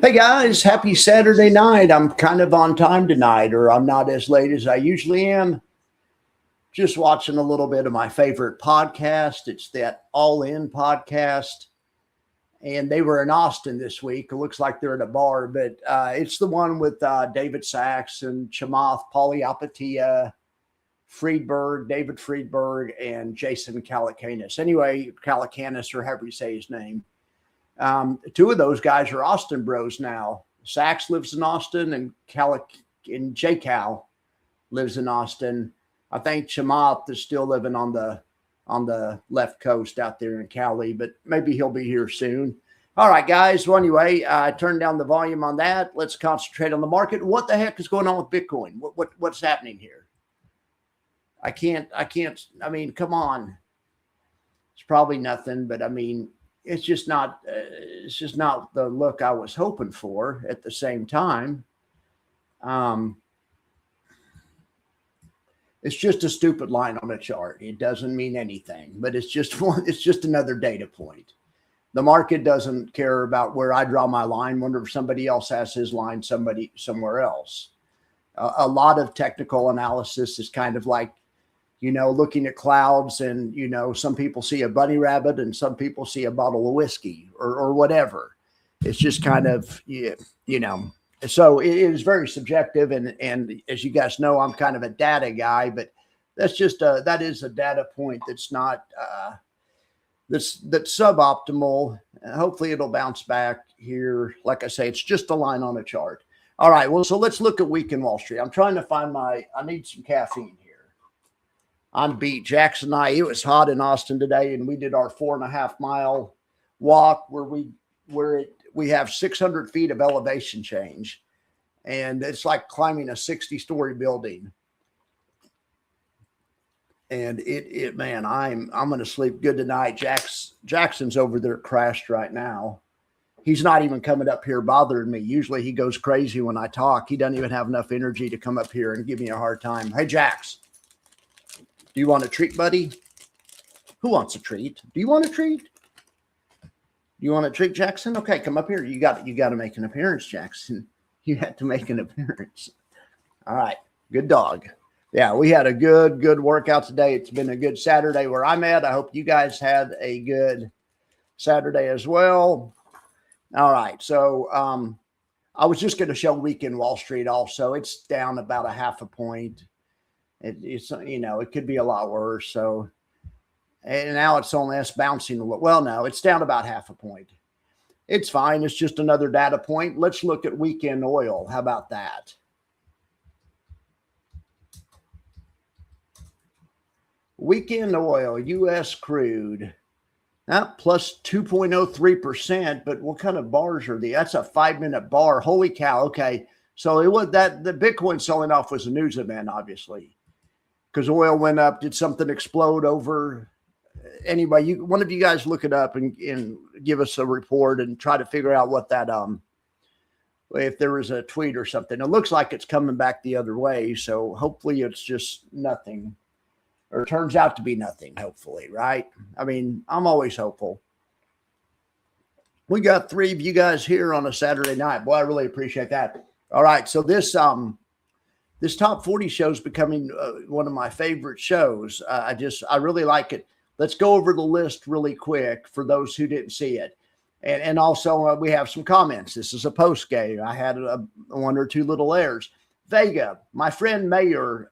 Hey guys, happy Saturday night. I'm kind of on time tonight, or I'm not as late as I usually am. Just watching a little bit of my favorite podcast. It's that All In podcast. And they were in Austin this week. It looks like they're at a bar, but it's the one with David Sachs and Chamath Palihapitiya, Friedberg, David Friedberg, and Jason Calacanis. Anyway, Calacanis, or however you say his name. Two of those guys are Austin bros now. Sachs lives in Austin, and J Cal lives in Austin. I think Chamath is still living on the left coast out there in Cali, but maybe he'll be here soon. All right, guys. Well, anyway, turn down the volume on that. Let's concentrate on the market. What the heck is going on with Bitcoin? What's happening here? I can't. I mean, come on. It's probably nothing, but I mean, it's just not the look I was hoping for at the same time. It's just a stupid line on a chart. It doesn't mean anything, but it's just another data point. The market doesn't care about where I draw my line. Wonder if somebody else has his line somewhere else. A lot of technical analysis is kind of like, looking at clouds, and, some people see a bunny rabbit and some people see a bottle of whiskey or whatever. It's just kind of, so it is very subjective. And as you guys know, I'm kind of a data guy, but that is a data point that's not, that's suboptimal. Hopefully it'll bounce back here. Like I say, it's just a line on a chart. All right. Well, so let's look at week in Wall Street. I'm trying to find I need some caffeine here. I'm beat. Jackson and it was hot in Austin today, and we did our 4.5 mile walk where we have 600 feet of elevation change, and it's like climbing a 60-story building. And man, I'm going to sleep good tonight. Jackson's over there crashed right now. He's not even coming up here bothering me. Usually he goes crazy when I talk. He doesn't even have enough energy to come up here and give me a hard time. Hey, Jax. Do you want a treat, buddy? Who wants a treat? Do you want a treat? Do you want a treat, Jackson? Okay, come up here. You got to make an appearance, Jackson. You had to make an appearance. All right, good dog. Yeah, we had a good workout today. It's been a good Saturday where I'm at. I hope you guys had a good Saturday as well. All right, so I was just going to show weekend Wall Street also. It's down about 0.5 point. It's it could be a lot worse. So, and now it's only us bouncing a little. Well, no, it's down about 0.5 point. It's fine. It's just another data point. Let's look at weekend oil. How about that? Weekend oil, U.S. crude, plus 2.03%. But what kind of bars are these? That's a 5-minute bar. Holy cow! Okay, so it was that the Bitcoin selling off was a news event, obviously. Because oil went up. Did something explode over? Anyway, one of you guys look it up and give us a report and try to figure out what that if there was a tweet or something. It looks like it's coming back the other way, so hopefully it's just nothing, or it turns out to be nothing. Hopefully, right? I mean, I'm always hopeful. We got 3 of you guys here on a Saturday night. Boy, I really appreciate that. All right, so this top 40 show is becoming one of my favorite shows. I really like it. Let's go over the list really quick for those who didn't see it. And also we have some comments. This is a post game. I had 1 or 2 little errors. Vega, my friend Mayor,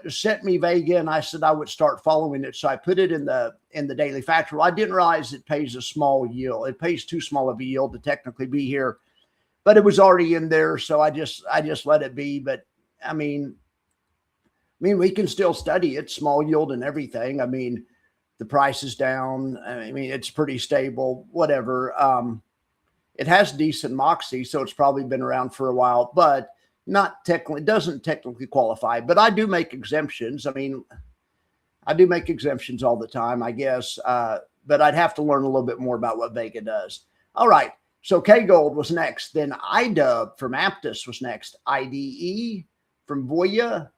sent me Vega, and I said I would start following it. So I put it in the daily factor. Well, I didn't realize it pays a small yield. It pays too small of a yield to technically be here. But it was already in there, so I just let it be. But I mean, we can still study it, small yield and everything. I mean, the price is down. I mean, it's pretty stable, whatever. It has decent moxie, so it's probably been around for a while, but not technically, doesn't technically qualify. But I do make exemptions. I mean, I do make exemptions all the time, I guess. But I'd have to learn a little bit more about what Vega does. All right. So K-Gold was next. Then IDUB from Aptus was next. IDE from Voya.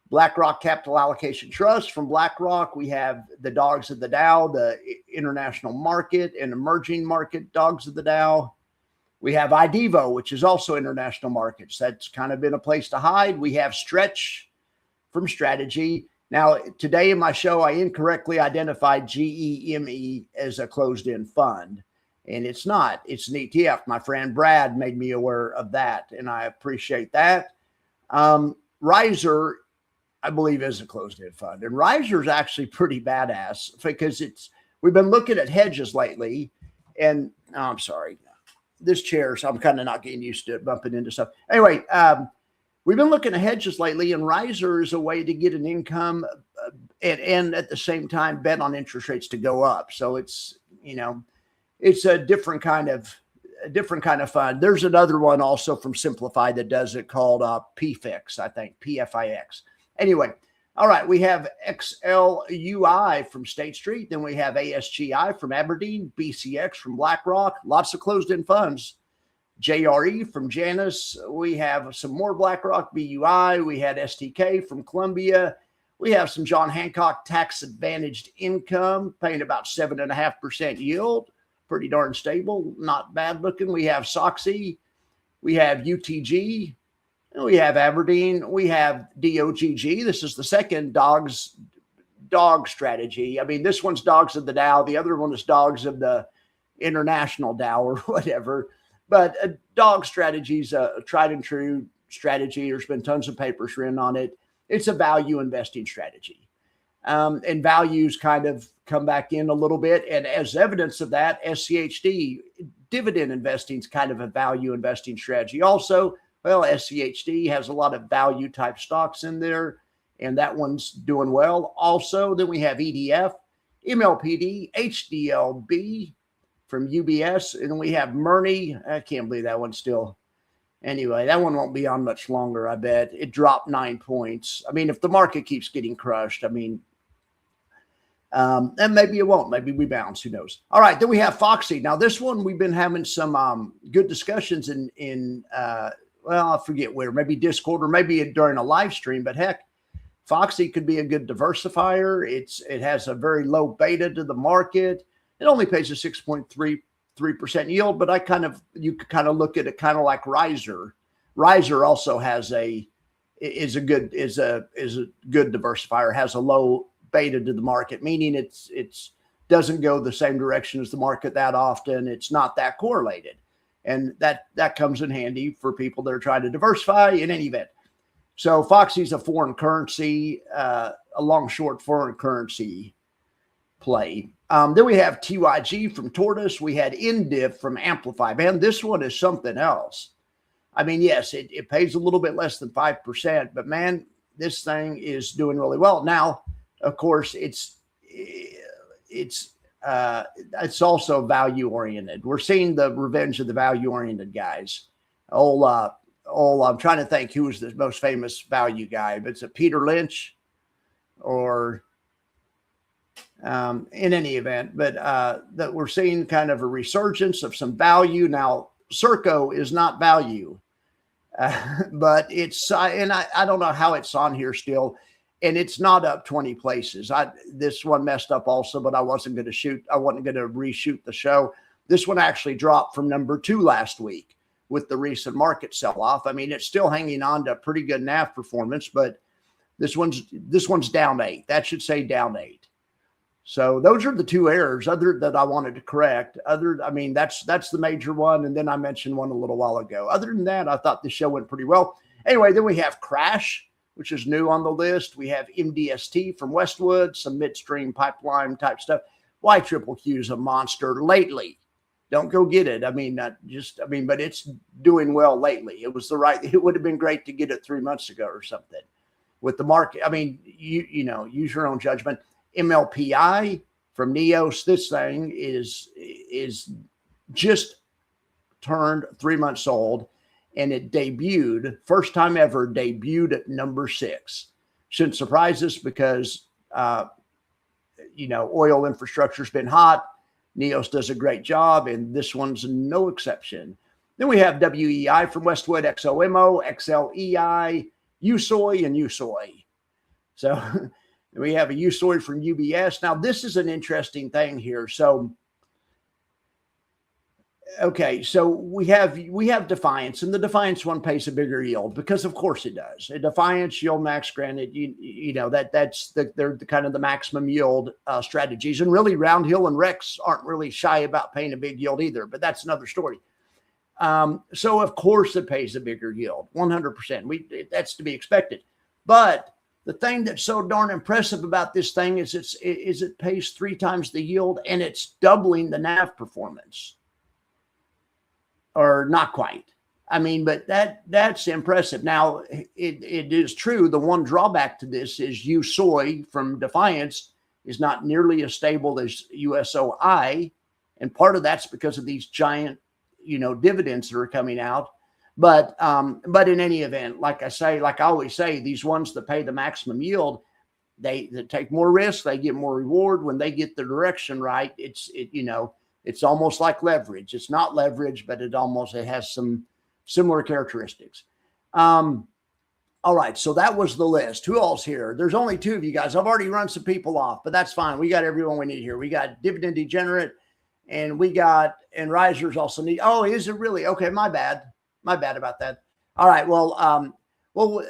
BlackRock Capital Allocation Trust. From BlackRock, we have the dogs of the Dow, the international market and emerging market dogs of the Dow. We have IDEVO, which is also international markets. That's kind of been a place to hide. We have Stretch from Strategy. Now, today in my show, I incorrectly identified GEME as a closed-end fund, and it's not. It's an ETF. My friend Brad made me aware of that, and I appreciate that. Riser, I believe, is a closed-end fund, and Riser is actually pretty badass because we've been looking at hedges lately, and I'm sorry, this chair, so I'm kind of not getting used to it, bumping into stuff. Anyway, we've been looking at hedges lately, and Riser is a way to get an income and at the same time bet on interest rates to go up. So it's a different kind of fund. There's another one also from Simplify that does it called PFIX, I think, PFIX. Anyway, all right, we have XLUI from State Street. Then we have ASGI from Aberdeen, BCX from BlackRock, lots of closed-end funds. JRE from Janus. We have some more BlackRock, BUI. We had STK from Columbia. We have some John Hancock tax-advantaged income, paying about 7.5% yield. Pretty darn stable, not bad looking. We have SOXY. We have UTG. We have Aberdeen. We have DOGG. This is the second dog strategy. I mean, this one's dogs of the Dow. The other one is dogs of the international Dow or whatever. But a dog strategy is a tried and true strategy. There's been tons of papers written on it. It's a value investing strategy. And values kind of come back in a little bit. And as evidence of that, SCHD, dividend investing is kind of a value investing strategy. Also, well, SCHD has a lot of value type stocks in there, and that one's doing well. Also, then we have EDF, MLPD, HDLB from UBS, and then we have Murny. I can't believe that one's still. Anyway, that one won't be on much longer, I bet. It dropped 9 points. I mean, if the market keeps getting crushed, I mean, and maybe it won't. Maybe we bounce. Who knows? All right, then we have Foxy. Now, this one we've been having some good discussions in well, I forget where, maybe Discord or maybe during a live stream, but heck, Foxy could be a good diversifier. It has a very low beta to the market. It only pays a 6.33% yield, but you could kind of look at it kind of like Riser. Riser also is a good diversifier, has a low beta to the market, meaning it's doesn't go the same direction as the market that often. It's not that correlated. And that comes in handy for people that are trying to diversify in any event. So Foxy's a foreign currency, a long short foreign currency play. Then we have TYG from Tortoise. We had NDIV from Amplify. Man, this one is something else. I mean, yes, it pays a little bit less than 5%, but man, this thing is doing really well. Now, of course, it's also value oriented. We're seeing the revenge of the value oriented guys. I'm trying to think who was the most famous value guy, but it's a Peter Lynch or in any event, but that we're seeing kind of a resurgence of some value. Now, Serco is not value, but it's, and I don't know how it's on here still. And it's not up 20 places. This one messed up also, but I wasn't going to reshoot the show. This one actually dropped from number 2 last week with the recent market sell-off. I mean, it's still hanging on to pretty good NAV performance, but this one's down 8. That should say down 8. So those are the 2 errors that I wanted to correct. That's the major one. And then I mentioned one a little while ago. Other than that, I thought the show went pretty well. Anyway, then we have Crash, which is new on the list. We have MDST from Westwood, some midstream pipeline type stuff. YQQQ is a monster lately. Don't go get it. But it's doing well lately. It would have been great to get it 3 months ago or something with the market. I mean, use your own judgment. MLPI from Neos. This thing is just turned 3 months old. And it debuted, first time ever, at number 6. Shouldn't surprise us because, oil infrastructure's been hot. Neos does a great job, and this one's no exception. Then we have WEI from Westwood, XOMO, XLEI, USOI, and USOI. So we have a USOI from UBS. Now, this is an interesting thing here. So Okay, so we have Defiance, and the Defiance one pays a bigger yield because, of course, it does. A Defiance, Yield Max, granted, you know that's they're the kind of the maximum yield strategies, and really Round Hill and Rex aren't really shy about paying a big yield either. But that's another story. So of course it pays a bigger yield, 100%. That's to be expected. But the thing that's so darn impressive about this thing is it pays 3 times the yield, and it's doubling the NAV performance. Or not quite. I mean, but that's impressive. Now, it is true. The one drawback to this is USOI from Defiance is not nearly as stable as USOI, and part of that's because of these giant, dividends that are coming out. But in any event, like I always say, these ones that pay the maximum yield, they take more risk, they get more reward when they get the direction right. It's almost like leverage. It's not leverage, but it has some similar characteristics. All right, so that was the list. Who else here? There's only 2 of you guys. I've already run some people off, but that's fine. We got everyone we need here. We got Dividend Degenerate, and Risers also need. Oh, is it really? Okay, my bad. My bad about that. All right, well,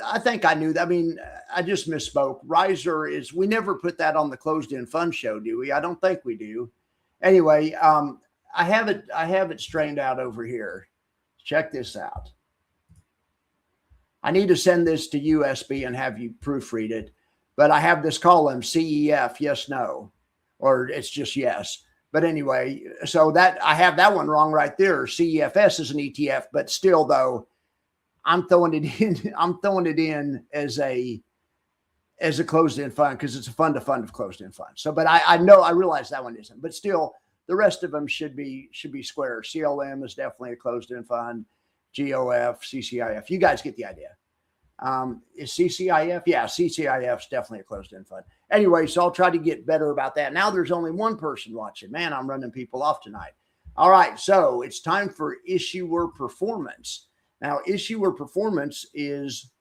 I think I knew that. I mean, I just misspoke. Riser is, we never put that on the closed-end fund show, do we? I don't think we do. Anyway, I have it strained out over here. Check this out. I need to send this to USB and have you proofread it, but I have this column CEF, yes, no, or it's just yes. But anyway, so that I have that one wrong right there. CEFS is an ETF, but still though, I'm throwing it in. I'm throwing it in as a closed-end fund because it's a fund of closed-end funds. So, but I realize that one isn't, but still the rest of them should be square. CLM is definitely a closed-end fund. GOF, CCIF. You guys get the idea. Is CCIF? Yeah, CCIF is definitely a closed-end fund. Anyway, so I'll try to get better about that. Now there's only one person watching. Man, I'm running people off tonight. All right, so it's time for issuer performance. Now, issuer performance is,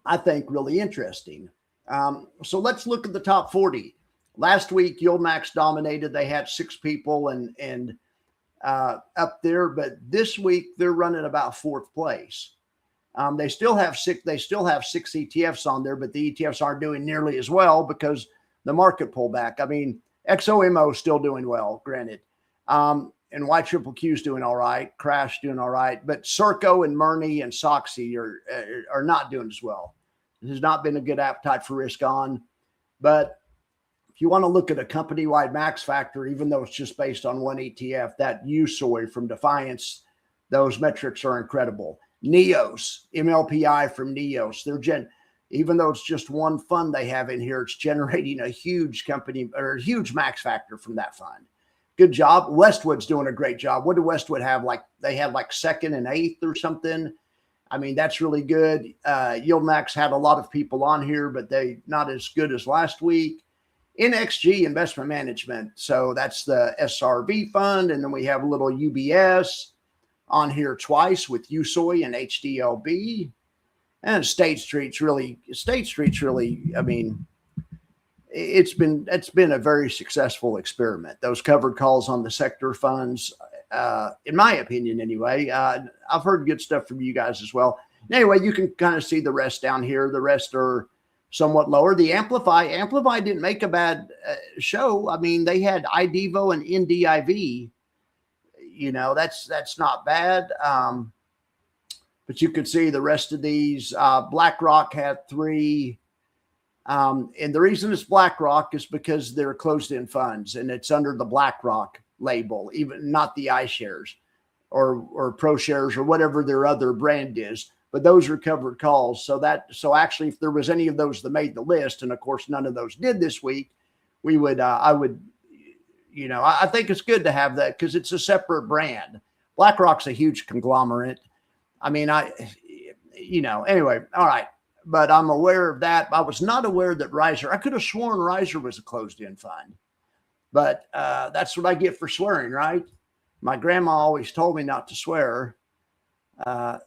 I think, really interesting. So let's look at the top 40. Last week, YieldMax dominated. They had 6 people and up there, but this week they're running about 4th place. They still have 6 ETFs on there, but the ETFs aren't doing nearly as well because the market pullback. I mean, XOMO is still doing well, granted. And YQQQ is doing all right. Crash doing all right. But Serco and Murni and Soxy are not doing as well. There's not been a good appetite for risk on. But if you want to look at a company-wide max factor, even though it's just based on one ETF, that USOI from Defiance, those metrics are incredible. NEOS, MLPI from NEOS, even though it's just one fund they have in here, it's generating a huge company or a huge max factor from that fund. Good job. Westwood's doing a great job. What did Westwood have? They had 2nd and 8th or something. I mean, that's really good. YieldMax had a lot of people on here, but they not as good as last week. NXG Investment Management. So that's the SRV fund. And then we have a little UBS on here twice with USOI and HDLB. And State Street's really, I mean, it's been a very successful experiment. Those covered calls on the sector funds, in my opinion, anyway. I've heard good stuff from you guys as well. Anyway, you can kind of see the rest down here. The rest are somewhat lower. The Amplify didn't make a bad show. I mean, they had IDEVO and NDIV. That's not bad. But you could see the rest of these. BlackRock had 3. And the reason it's BlackRock is because they're closed-end funds and it's under the BlackRock label, even not the iShares or ProShares or whatever their other brand is. But those are covered calls. So actually, if there was any of those that made the list, and of course none of those did this week, I think it's good to have that because it's a separate brand. BlackRock's a huge conglomerate. I mean, anyway, all right. But I'm aware of that. I was not aware that Riser, I could have sworn Riser was a closed-end fund. But that's what I get for swearing, right? My grandma always told me not to swear. I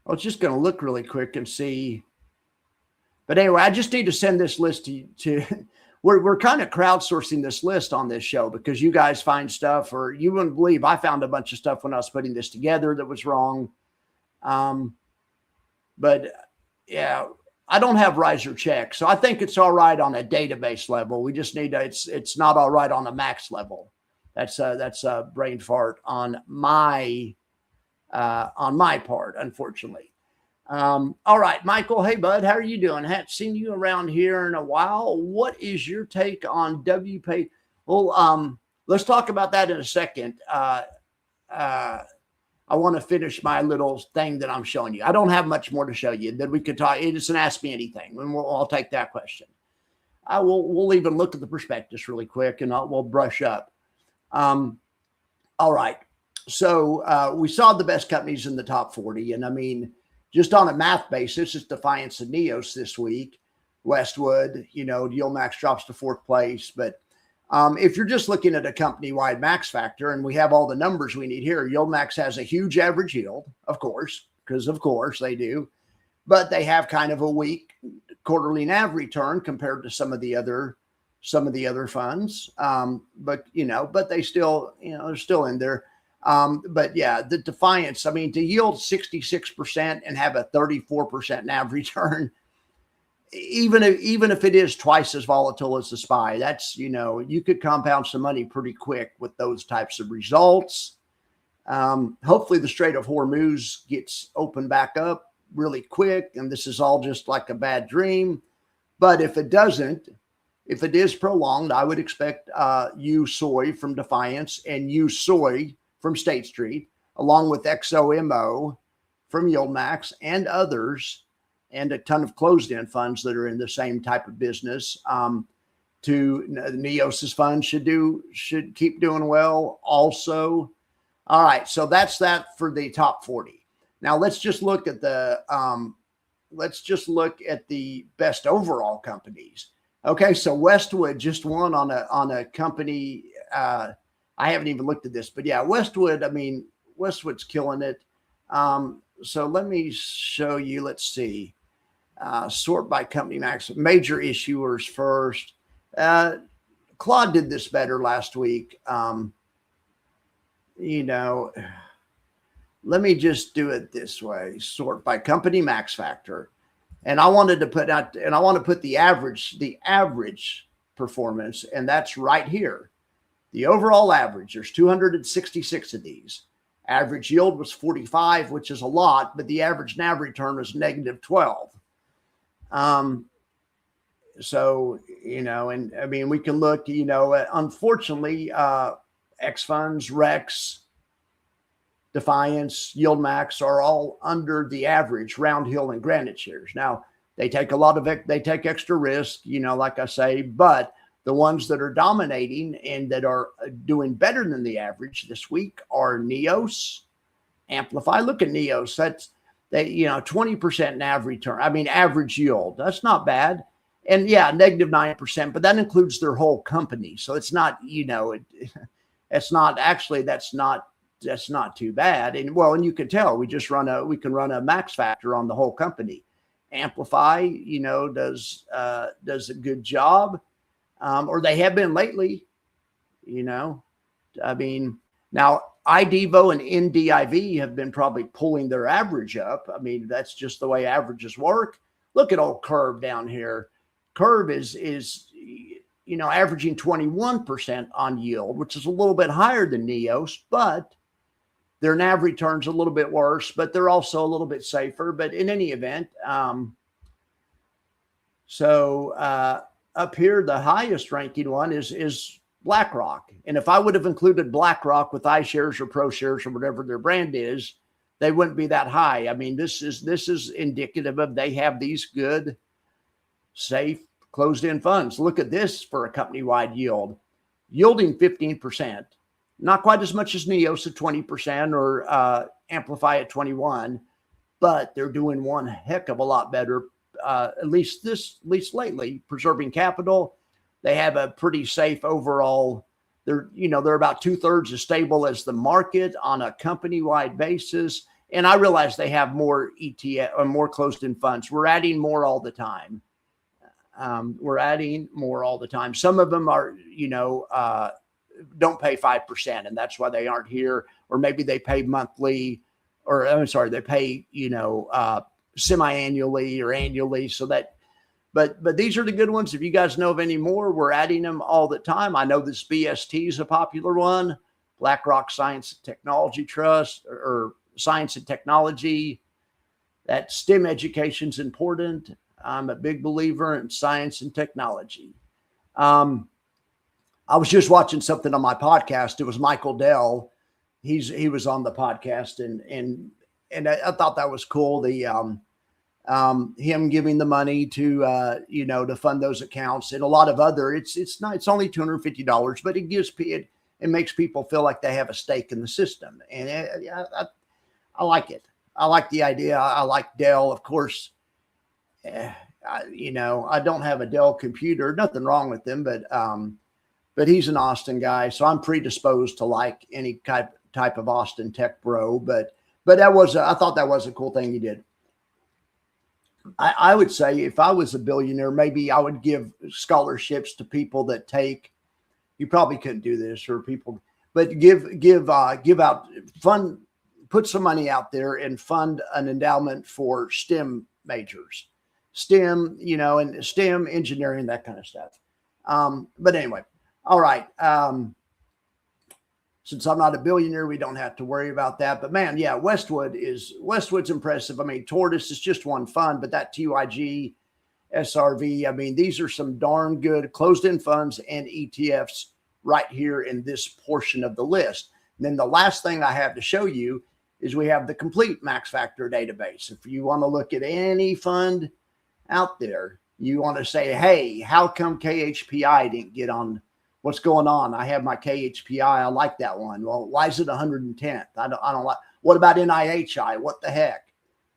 was just going to look really quick and see. But anyway, I just need to send this list to we're kind of crowdsourcing this list on this show because you guys find stuff, or you wouldn't believe I found a bunch of stuff when I was putting this together that was wrong. But yeah, I don't have riser check, so I think it's all right on a database level. We just need it's not all right on a max level. That's a brain fart on my part, unfortunately. All right, Michael. Hey, bud, how are you doing? Haven't seen you around here in a while. What is your take on WPay? Well, let's talk about that in a second. I want to finish my little thing that I'm showing you. I don't have much more to show you that we could talk. It's an ask me anything, and I'll take that question. We'll even look at the prospectus really quick, and we'll brush up. All right. So we saw the best companies in the top 40, and I mean, just on a math basis, it's Defiance and Neos this week. Westwood, Yieldmax drops to 4th place. But if you're just looking at a company-wide max factor, and we have all the numbers we need here, Yieldmax has a huge average yield, of course, because of course they do. But they have kind of a weak quarterly NAV return compared to some of the other funds. But they still, they're still in there. But yeah, the Defiance, I mean, to yield 66% and have a 34% NAV return, even if it is twice as volatile as the SPY, that's, you could compound some money pretty quick with those types of results. Hopefully the Strait of Hormuz gets opened back up really quick, and this is all just like a bad dream. But if it doesn't, if it is prolonged, I would expect USOY from Defiance and USOY from State Street, along with XOMO from Yieldmax and others, and a ton of closed-end funds that are in the same type of business. Neos's fund should keep doing well also. All right, so that's that for the top 40. Now let's just look at the best overall companies. Okay, so Westwood just won on a company. I haven't even looked at this, but yeah, Westwood. I mean, Westwood's killing it. So let me show you. Let's see. Sort by company max. Major issuers first. Claude did this better last week. Let me just do it this way. Sort by company max factor. And I wanted to put out, and I want to put the average performance, and that's right here. The overall average, there's 266 of these. Average yield was 45, which is a lot, but the average NAV return was negative 12. So, and I mean, we can look, unfortunately, X funds, Rex, Defiance, Yieldmax are all under the average Round Hill and Granite shares. Now, they take extra risk, like I say, but the ones that are dominating and that are doing better than the average this week are Neos, Amplify. Look at Neos. That's 20% NAV return. I mean, average yield. That's not bad. And yeah, negative 9%, but that includes their whole company. So it's not, it's not actually, that's not too bad. And and you can tell we can run a max factor on the whole company. Amplify, does a good job. Or they have been lately, I mean, now IDEVO and NDIV have been probably pulling their average up. I mean, that's just the way averages work. Look at old Curve down here. Curve is averaging 21% on yield, which is a little bit higher than Neos, but their NAV return's a little bit worse, but they're also a little bit safer. But in any event, up here, the highest ranking one is BlackRock. And if I would have included BlackRock with iShares or ProShares or whatever their brand is, they wouldn't be that high. I mean, this is indicative of they have these good, safe, closed-end funds. Look at this for a company-wide yield, yielding 15%. Not quite as much as Neos at 20% or Amplify at 21%, but they're doing one heck of a lot better. At least lately, preserving capital. They have a pretty safe overall. They're about 2/3 as stable as the market on a company-wide basis. And I realize they have more ETF or more closed-end funds. We're adding more all the time. We're adding more all the time. Some of them are, don't pay 5%, and that's why they aren't here. Or maybe they pay monthly, or I'm sorry, they pay, semi-annually or annually. So that, but these are the good ones. If you guys know of any more, we're adding them all the time. I know this BST is a popular one, BlackRock Science and Technology Trust, or Science and Technology. That STEM education is important. I'm a big believer in science and technology. I was just watching something on my podcast. It was Michael Dell. He was on the podcast, and I thought that was cool. The him giving the money to to fund those accounts, and a lot of other. It's only $250, but it gives it makes people feel like they have a stake in the system, and I like it. I like the idea. I like Dell, of course. I don't have a Dell computer. Nothing wrong with them, but he's an Austin guy, so I'm predisposed to like any type of Austin tech bro. But I thought that was a cool thing he did. I would say if I was a billionaire, maybe I would give scholarships to people that take. You probably couldn't do this for people, but give out fund. Put some money out there and fund an endowment for STEM majors, STEM, and STEM engineering, that kind of stuff. But anyway, all right. Since I'm not a billionaire, we don't have to worry about that. But man, yeah, Westwood's impressive. I mean, Tortoise is just one fund, but that TYG, SRV, I mean, these are some darn good closed-end funds and ETFs right here in this portion of the list. And then the last thing I have to show you is we have the complete Max Factor database. If you want to look at any fund out there, you want to say, hey, how come KHPI didn't get on? What's going on? I have my KHPI. I like that one. Well, why is it 110th? I don't like. What about NIHI? What the heck?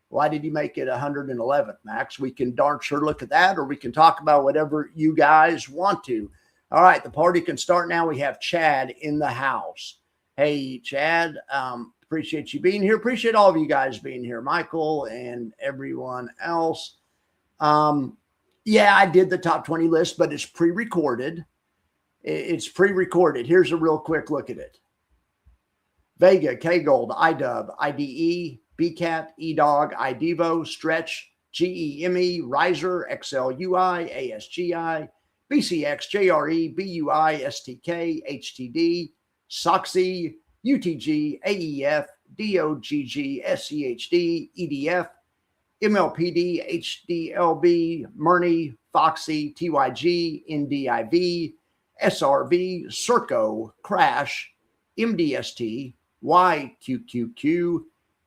Why did you make it 111th, Max? We can darn sure look at that, or we can talk about whatever you guys want to. All right, the party can start now. We have Chad in the house. Hey, Chad, appreciate you being here. Appreciate all of you guys being here, Michael and everyone else. Yeah, I did the top 20 list, but it's pre-recorded. It's pre-recorded. Here's a real quick look at it. Vega, K-Gold, IDUB, IDE, BCAT, EDOG, IDEVO, Stretch, GEME, Riser, XLUI, ASGI, BCX, JRE, BUI, STK, HTD, SOXY, UTG, AEF, DOGG, SCHD, EDF, MLPD, HDLB, Murni, Foxy, TYG, NDIV, SRV, Circo, Crash, MDST, YQQQ,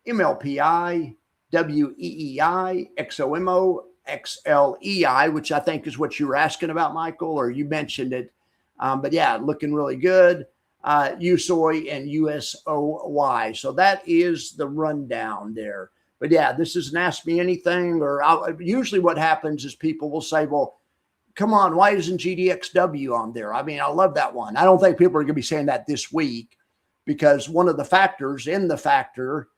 MLPI, WEEI, XOMO, XLEI, which I think is what you were asking about, Michael, or you mentioned it. But yeah, looking really good. USOY and USOY. So that is the rundown there. But yeah, this isn't Ask Me Anything, or usually what happens is people will say, well, come on, why isn't GDXW on there? I mean, I love that one. I don't think people are going to be saying that this week, because one of the factors in the factor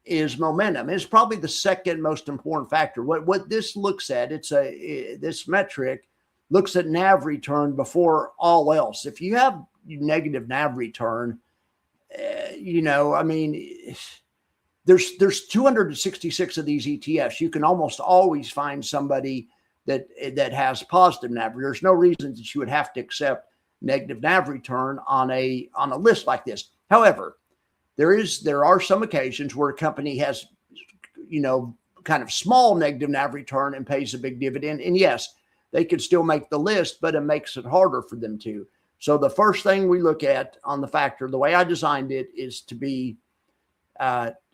is momentum. It's probably the second most important factor. What this looks at, this metric looks at NAV return before all else. If you have negative NAV return, I mean, there's 266 of these ETFs. You can almost always find somebody that has positive NAV. There's no reason that you would have to accept negative NAV return on a list like this. However, there are some occasions where a company has, kind of small negative NAV return and pays a big dividend. And yes, they could still make the list, but it makes it harder for them to. So the first thing we look at on the factor, the way I designed it, is to be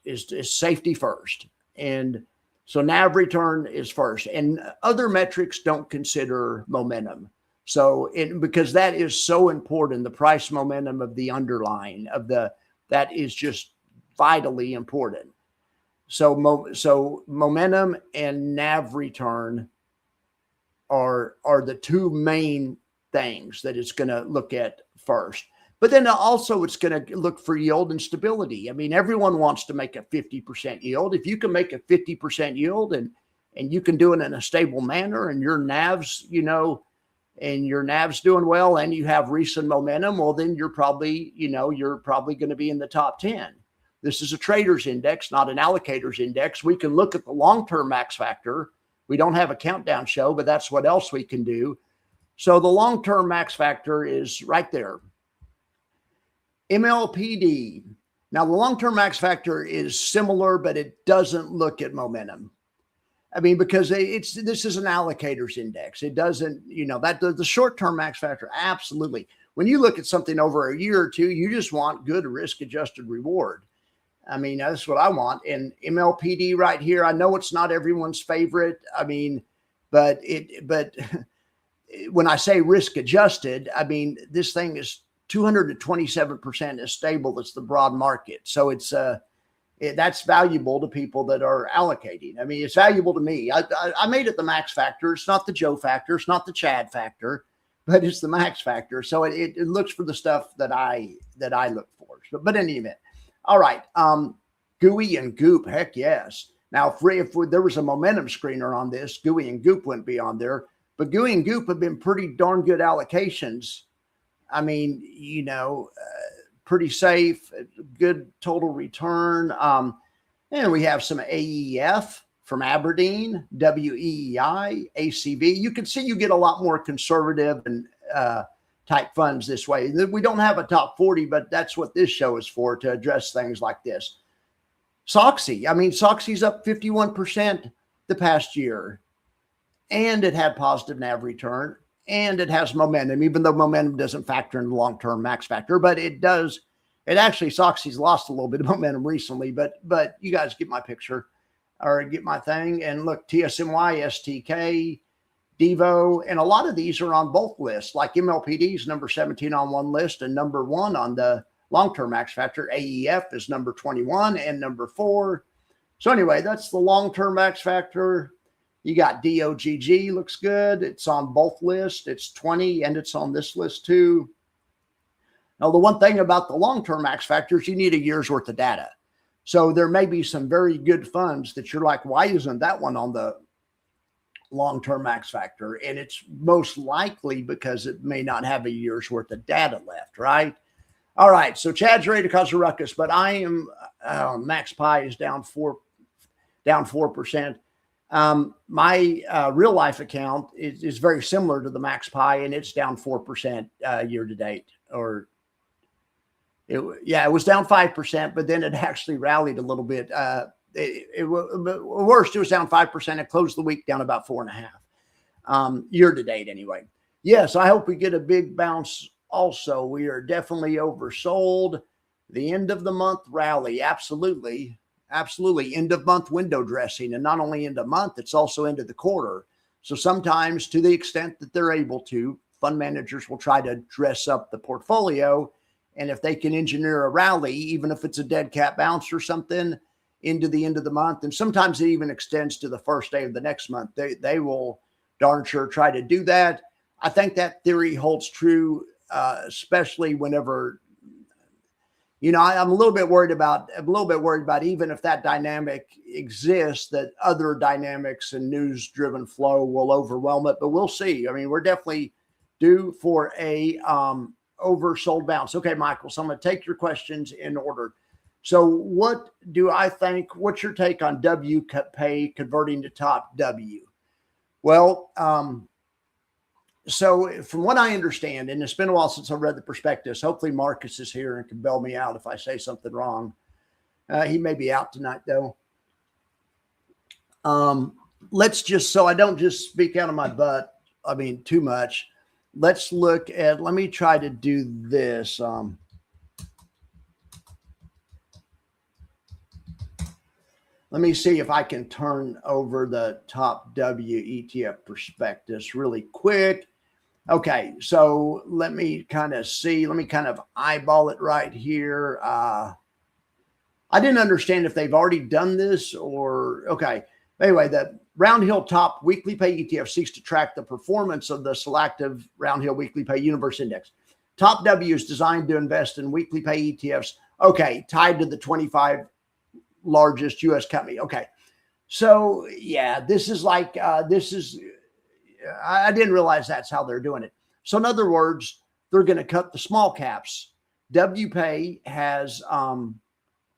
is safety first. And so NAV return is first, and other metrics don't consider momentum. So because that is so important, the price momentum of the underlying that is just vitally important. So momentum and NAV return are the two main things that it's going to look at first. But then also it's going to look for yield and stability. I mean, everyone wants to make a 50% yield. If you can make a 50% yield and and you can do it in a stable manner, and your NAVs, and your NAV's doing well, and you have recent momentum, well, then you're probably going to be in the top 10. This is a trader's index, not an allocator's index. We can look at the long-term max factor. We don't have a countdown show, but that's what else we can do. So the long-term max factor is right there. MLPD. Now, the long-term max factor is similar, but it doesn't look at momentum. I mean, because this is an allocator's index. It doesn't, that the short-term max factor, absolutely. When you look at something over a year or two, you just want good risk-adjusted reward. I mean, that's what I want. And MLPD right here, I know it's not everyone's favorite. I mean, but when I say risk-adjusted, I mean, this thing is 227% as stable as the broad market. So that's valuable to people that are allocating. I mean, it's valuable to me. I made it the max factor. It's not the Joe factor. It's not the Chad factor, but it's the max factor. So it looks for the stuff that I look for. So, but in any event, all right. GUI and Goop, heck yes. Now, if there was a momentum screener on this, GUI and Goop wouldn't be on there. But GUI and Goop have been pretty darn good allocations. I mean, pretty safe, good total return. And we have some AEF from Aberdeen, WEEI, ACV. You can see you get a lot more conservative and type funds this way. We don't have a top 40, but that's what this show is for, to address things like this. SOXY. I mean, SOXY's up 51% the past year, and it had positive NAV return. And it has momentum, even though momentum doesn't factor in the long-term max factor, but it does. It actually, SOXY's lost a little bit of momentum recently, but you guys get my picture or get my thing. And look, TSMY, STK, Devo, and a lot of these are on both lists, like MLPD's number 17 on one list and number 1 on the long-term max factor. AEF is number 21 and number 4. So anyway, that's the long-term max factor. You got DOGG, looks good. It's on both lists. It's 20, and it's on this list too. Now, the one thing about the long-term max factor is you need a year's worth of data. So there may be some very good funds that you're like, why isn't that one on the long-term max factor? And it's most likely because it may not have a year's worth of data left, right? All right, so Chad's ready to cause a ruckus, but I am, Max Pi is down 4%. My real life account is very similar to the Max Pi, and it's down 4% year to date. It was down 5%, but then it actually rallied a little bit. Worst, it was down 5%. It closed the week down about 4.5%, year to date anyway. Yes, I hope we get a big bounce. Also, we are definitely oversold. The end of the month rally, absolutely. Absolutely. End of month window dressing, and not only end of month, it's also into the quarter. So sometimes, to the extent that they're able to, fund managers will try to dress up the portfolio. And if they can engineer a rally, even if it's a dead cat bounce or something, into the end of the month, and sometimes it even extends to the first day of the next month, they will darn sure try to do that. I think that theory holds true, especially whenever, I'm a little bit worried about even if that dynamic exists, that other dynamics and news-driven flow will overwhelm it. But we'll see. I mean, we're definitely due for a oversold bounce. Okay, Michael. So I'm going to take your questions in order. So what do I think? What's your take on WPay converting to top W? Well, so from what I understand, and it's been a while since I read the prospectus, hopefully Marcus is here and can bail me out if I say something wrong. He may be out tonight though. Let's just, so I don't just speak out of my butt, I mean, too much. Let's look at, let me try to do this. Let me see if I can turn over the top W ETF prospectus really quick. Okay, so let me kind of see. Let me kind of eyeball it right here. I didn't understand if they've already done this or, okay. Anyway, the Roundhill Top Weekly Pay ETF seeks to track the performance of the selective Roundhill Weekly Pay Universe Index. Top W is designed to invest in weekly pay ETFs. Okay, tied to the 25 largest U.S. company. Okay. So yeah, this is like I didn't realize that's how they're doing it. So in other words, they're going to cut the small caps. WPay has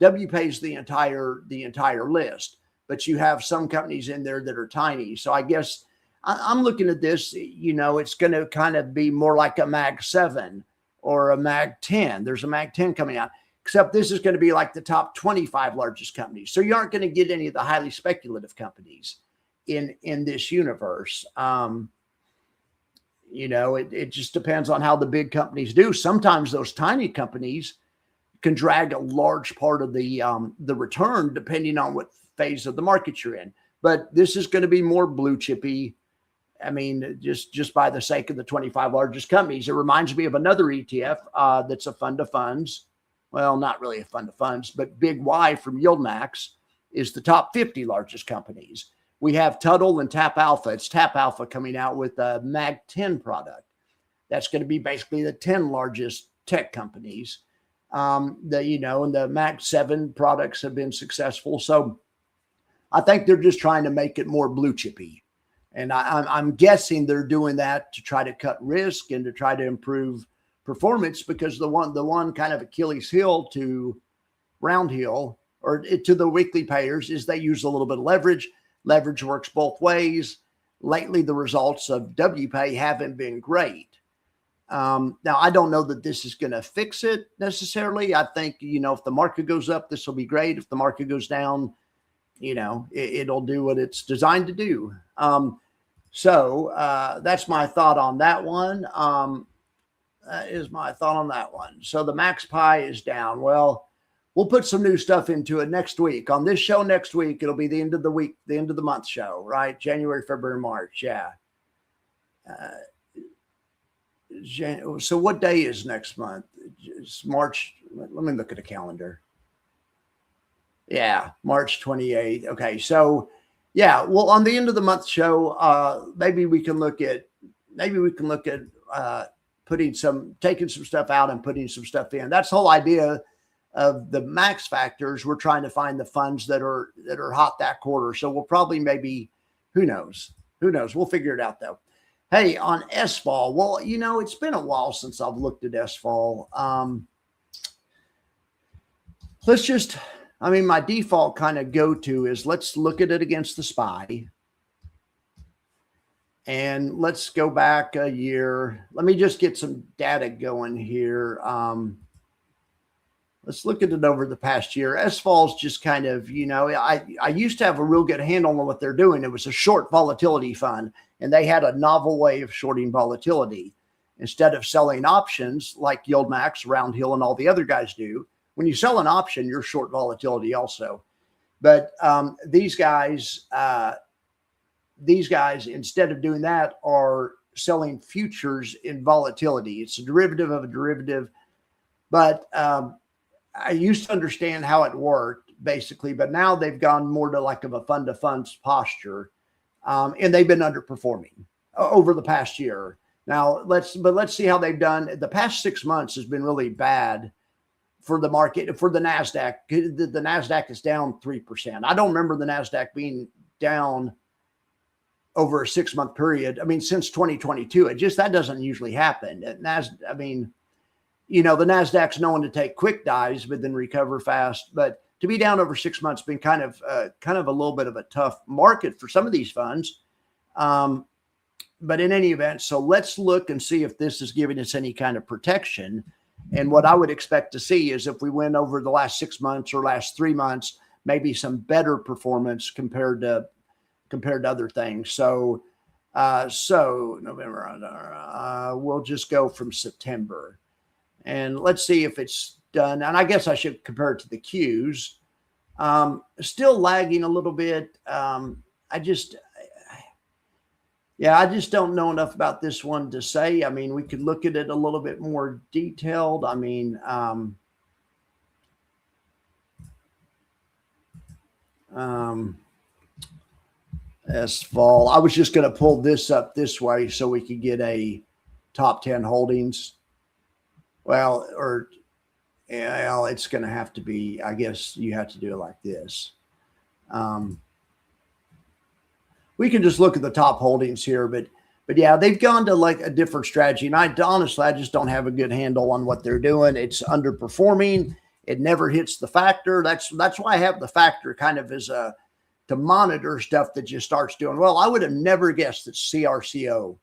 WPay's the entire list, but you have some companies in there that are tiny. So I guess I'm looking at this. It's going to kind of be more like a Mag 7 or a Mag 10. There's a Mag 10 coming out, except this is going to be like the top 25 largest companies. So you aren't going to get any of the highly speculative companies in this universe. It just depends on how the big companies do. Sometimes those tiny companies can drag a large part of the return depending on what phase of the market you're in. But this is going to be more blue chippy. I mean, just by the sake of the 25 largest companies. It reminds me of another ETF that's a fund of funds. Well, not really a fund of funds, but Big Y from YieldMax is the top 50 largest companies. We have Tuttle and Tap Alpha. It's Tap Alpha coming out with a Mag 10 product. That's going to be basically the 10 largest tech companies. And the Mag 7 products have been successful. So I think they're just trying to make it more blue chippy. And I'm guessing they're doing that to try to cut risk and to try to improve performance, because the one kind of Achilles heel to Round Hill or to the weekly payers is they use a little bit of leverage. Leverage works both ways. Lately, the results of WPay haven't been great. Now, I don't know that this is going to fix it necessarily. I think, if the market goes up, this will be great. If the market goes down, it'll do what it's designed to do. So that's my thought on that one. That is my thought on that one. So the MaxPi is down. Well, we'll put some new stuff into it next week. On this show next week, it'll be the end of the week, the end of the month show, right? January, February, March. Yeah. So what day is next month? It's March. Let me look at the calendar. Yeah, March 28th. Okay. So yeah, well, on the end of the month show, maybe we can look at taking some stuff out and putting some stuff in. That's the whole idea of the max factors. We're trying to find the funds that are hot that quarter. So we'll probably who knows? We'll figure it out though. Hey, on SFOL, well, it's been a while since I've looked at SFOL. My default kind of go-to is let's look at it against the SPY. And let's go back a year. Let me just get some data going here. Let's look at it over the past year. SFOL's just kind of, I used to have a real good handle on what they're doing. It was a short volatility fund, and they had a novel way of shorting volatility. Instead of selling options like YieldMax, Round Hill, and all the other guys do, when you sell an option, you're short volatility also. But these guys, instead of doing that, are selling futures in volatility. It's a derivative of a derivative. But I used to understand how it worked, basically, but now they've gone more to like of a fund of funds posture, and they've been underperforming over the past year. Now let's see how they've done. The past 6 months has been really bad for the market, for the NASDAQ. The NASDAQ is down 3%. I don't remember the NASDAQ being down over a 6 month period. I mean, since 2022, that doesn't usually happen. The NASDAQ's known to take quick dives, but then recover fast. But to be down over 6 months has been kind of a little bit of a tough market for some of these funds. But in any event, so let's look and see if this is giving us any kind of protection. And what I would expect to see is if we went over the last 6 months or last 3 months, maybe some better performance compared to other things. So November, we'll just go from September. And let's see if it's done. And I guess I should compare it to the Qs. Still lagging a little bit. I just don't know enough about this one to say. I mean, we could look at it a little bit more detailed. I mean, SFOL. I was just going to pull this up this way so we could get a top 10 holdings. Well, it's going to have to be, I guess you have to do it like this. we can just look at the top holdings here, but yeah, they've gone to like a different strategy. And honestly, I just don't have a good handle on what they're doing. It's underperforming. It never hits the factor. That's why I have the factor kind of as a to monitor stuff that just starts doing well. I would have never guessed that CRCO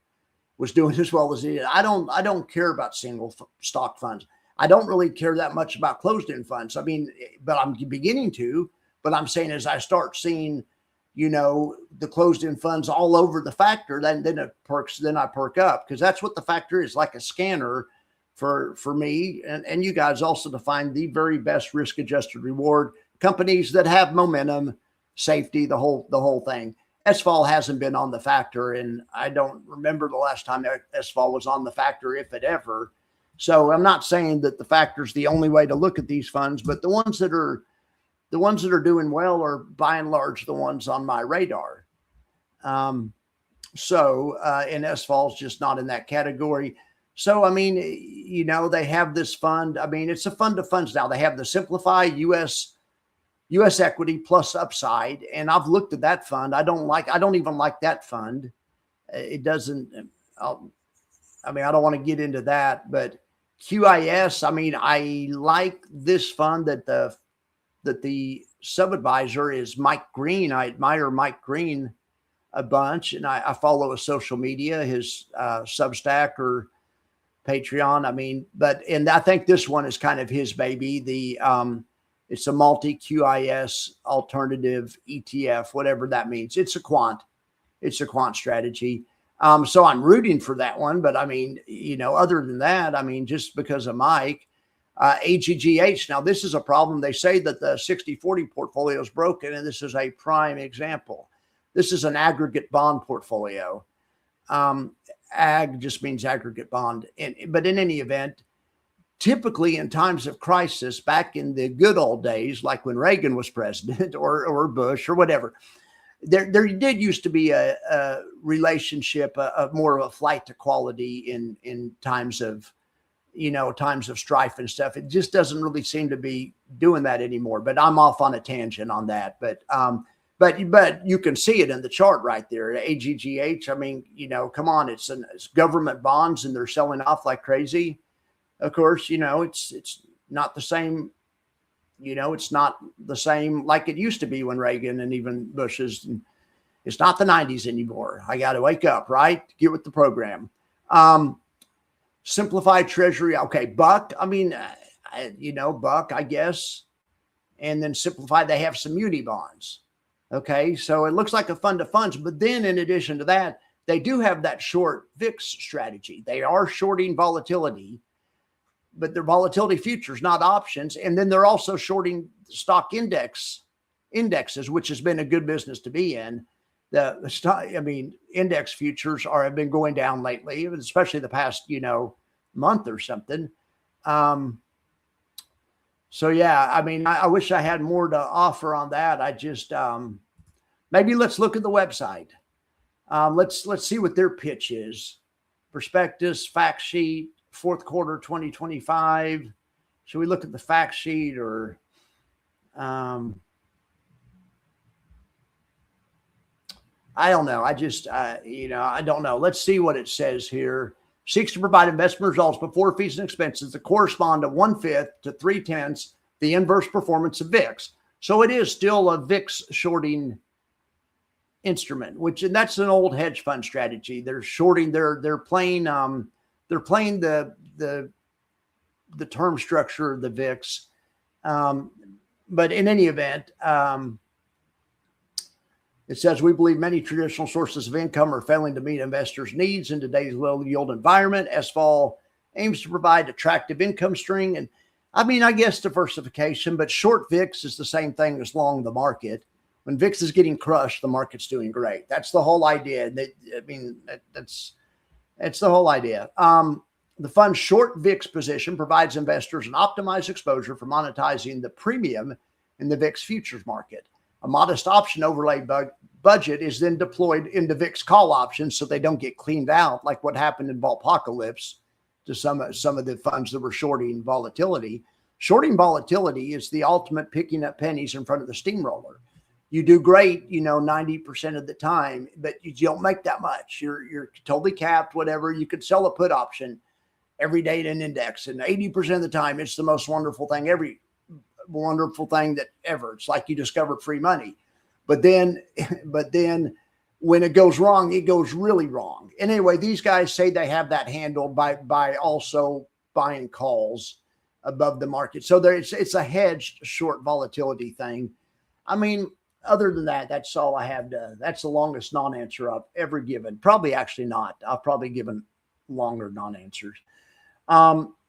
was doing as well as it did. I don't care about single stock funds. I don't really care that much about closed-end funds. I mean, but I'm beginning to. But I'm saying as I start seeing, the closed-end funds all over the factor, then I perk up, because that's what the factor is, like a scanner for me and you guys also to find the very best risk-adjusted reward companies that have momentum, safety, the whole thing. SVOL hasn't been on the factor, and I don't remember the last time SVOL was on the factor, if it ever. So I'm not saying that the factor is the only way to look at these funds, but the ones that are doing well are by and large the ones on my radar. And SVOL is just not in that category. So, I mean, they have this fund. I mean, it's a fund of funds now. They have the Simplify U.S. equity plus upside. And I've looked at that fund. I don't even like that fund. It doesn't, I don't want to get into that, but QIS, I mean, I like this fund that the sub-advisor is Mike Green. I admire Mike Green a bunch, and I follow his social media, his Substack or Patreon. And I think this one is kind of his baby. It's a multi-QIS alternative ETF, whatever that means. It's a quant strategy. So I'm rooting for that one. But other than that, just because of Mike, AGGH. Now, this is a problem. They say that the 60-40 portfolio is broken, and this is a prime example. This is an aggregate bond portfolio. Ag just means aggregate bond. But in any event, typically in times of crisis, back in the good old days, like when Reagan was president or Bush or whatever, there did used to be a relationship, more of a flight to quality in times of strife and stuff. It just doesn't really seem to be doing that anymore. But I'm off on a tangent on that. But you can see it in the chart right there. AGGH, come on, it's government bonds and they're selling off like crazy. Of course, it's not the same. It's not the same like it used to be when Reagan and even Bush's. It's not the 90s anymore. I got to wake up, right? Get with the program. Simplified Treasury. Okay. Buck. Buck, I guess. And then Simplified, they have some muni bonds. Okay. So it looks like a fund of funds, but then in addition to that, they do have that short VIX strategy. They are shorting volatility, but they're volatility futures, not options. And then they're also shorting stock indexes, which has been a good business to be in. Index futures have been going down lately, especially the past, month or something. So yeah, I wish I had more to offer on that. I just, maybe let's look at the website. Let's see what their pitch is. Prospectus, fact sheet, fourth quarter 2025. Should we look at the fact sheet or I don't know. I don't know. Let's see what it says here. Seeks to provide investment results before fees and expenses that correspond to 1/5 to 3/10 the inverse performance of VIX. So it is still a VIX shorting instrument, and that's an old hedge fund strategy. They're shorting. They're playing the term structure of the VIX. But in any event, it says, we believe many traditional sources of income are failing to meet investors' needs in today's low yield environment. SVOL aims to provide attractive income stream. And I guess diversification, but short VIX is the same thing as long the market. When VIX is getting crushed, the market's doing great. That's the whole idea. That's the whole idea. The fund's short VIX position provides investors an optimized exposure for monetizing the premium in the VIX futures market. A modest option overlay budget is then deployed into VIX call options so they don't get cleaned out like what happened in Volpocalypse to some of the funds that were shorting volatility. Shorting volatility is the ultimate picking up pennies in front of the steamroller. you do great, 90% of the time, but you don't make that much. You're totally capped, whatever. You could sell a put option every day in an index, and 80% of the time, it's the most wonderful thing that ever. It's like you discovered free money. But then when it goes wrong, it goes really wrong. And anyway, these guys say they have that handled by also buying calls above the market. So it's a hedged short volatility thing. I mean, other than that, that's all I have that's the longest non-answer I've ever given. Probably actually not. I've probably given longer non-answers.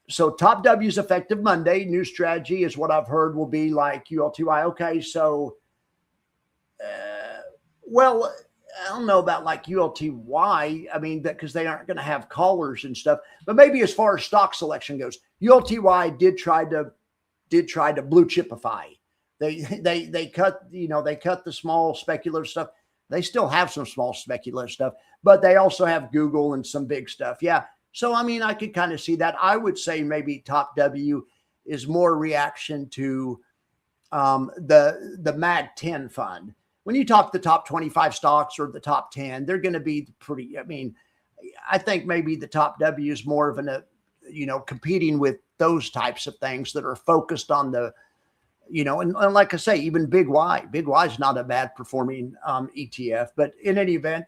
So top W's effective Monday. New strategy is what I've heard will be like ULTY. Okay. So, well, I don't know about like ULTY. I mean, because they aren't going to have callers and stuff, but maybe as far as stock selection goes, ULTY did try to blue chipify. They cut, they cut the small speculative stuff. They still have some small speculative stuff, but they also have Google and some big stuff. Yeah. So, I mean, I could kind of see that. I would say maybe top W is more reaction to the MAG 10 fund. When you talk the top 25 stocks or the top 10, they're going to be pretty, I mean, I think maybe the top W is more of competing with those types of things that are focused on the, and like I say, even Big Y is not a bad performing ETF, but in any event,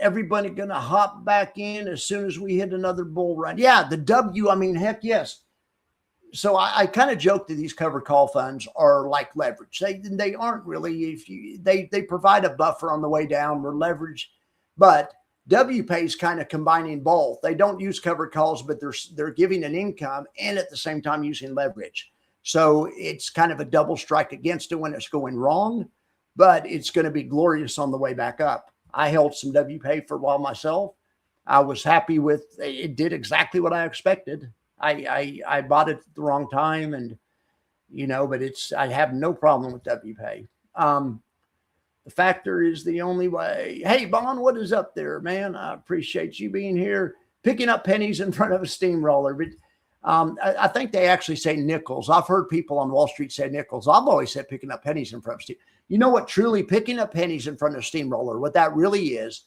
everybody going to hop back in as soon as we hit another bull run. Yeah, the W, I mean, heck yes. So I kind of joke that these covered call funds are like leverage. They aren't really. They provide a buffer on the way down. We're leveraged, but WPay is kind of combining both. They don't use covered calls, but they're giving an income and at the same time using leverage. So it's kind of a double strike against it when it's going wrong, but it's going to be glorious on the way back up. I held some WPay for a while myself. I was happy with it. Did exactly what I expected. I bought it at the wrong time, and but I have no problem with WPay. The factor is the only way. Hey, Bon, what is up there, man? I appreciate you being here, picking up pennies in front of a steamroller. But I think they actually say nickels. I've heard people on Wall Street say nickels. I've always said picking up pennies in front of steam. You know what? Truly picking up pennies in front of a steamroller, what that really is,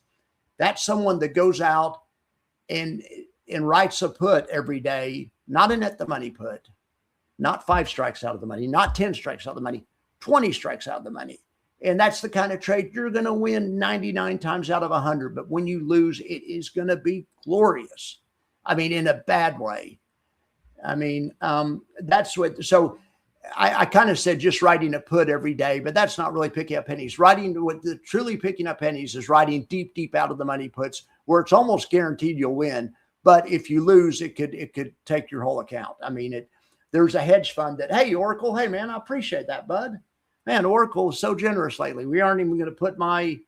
that's someone that goes out and writes a put every day, not an at the money put, not 5 strikes out of the money, not 10 strikes out of the money, 20 strikes out of the money. And that's the kind of trade you're going to win 99 times out of 100. But when you lose, it is going to be glorious. I mean, in a bad way. I mean, that's what, so I kind of said just writing a put every day, but that's not really picking up pennies. Truly picking up pennies is writing deep out of the money puts where it's almost guaranteed you'll win. But if you lose, it could take your whole account. I mean, there's a hedge fund that, hey, Oracle, hey, man, I appreciate that, bud. Man, Oracle is so generous lately. We aren't even going to put my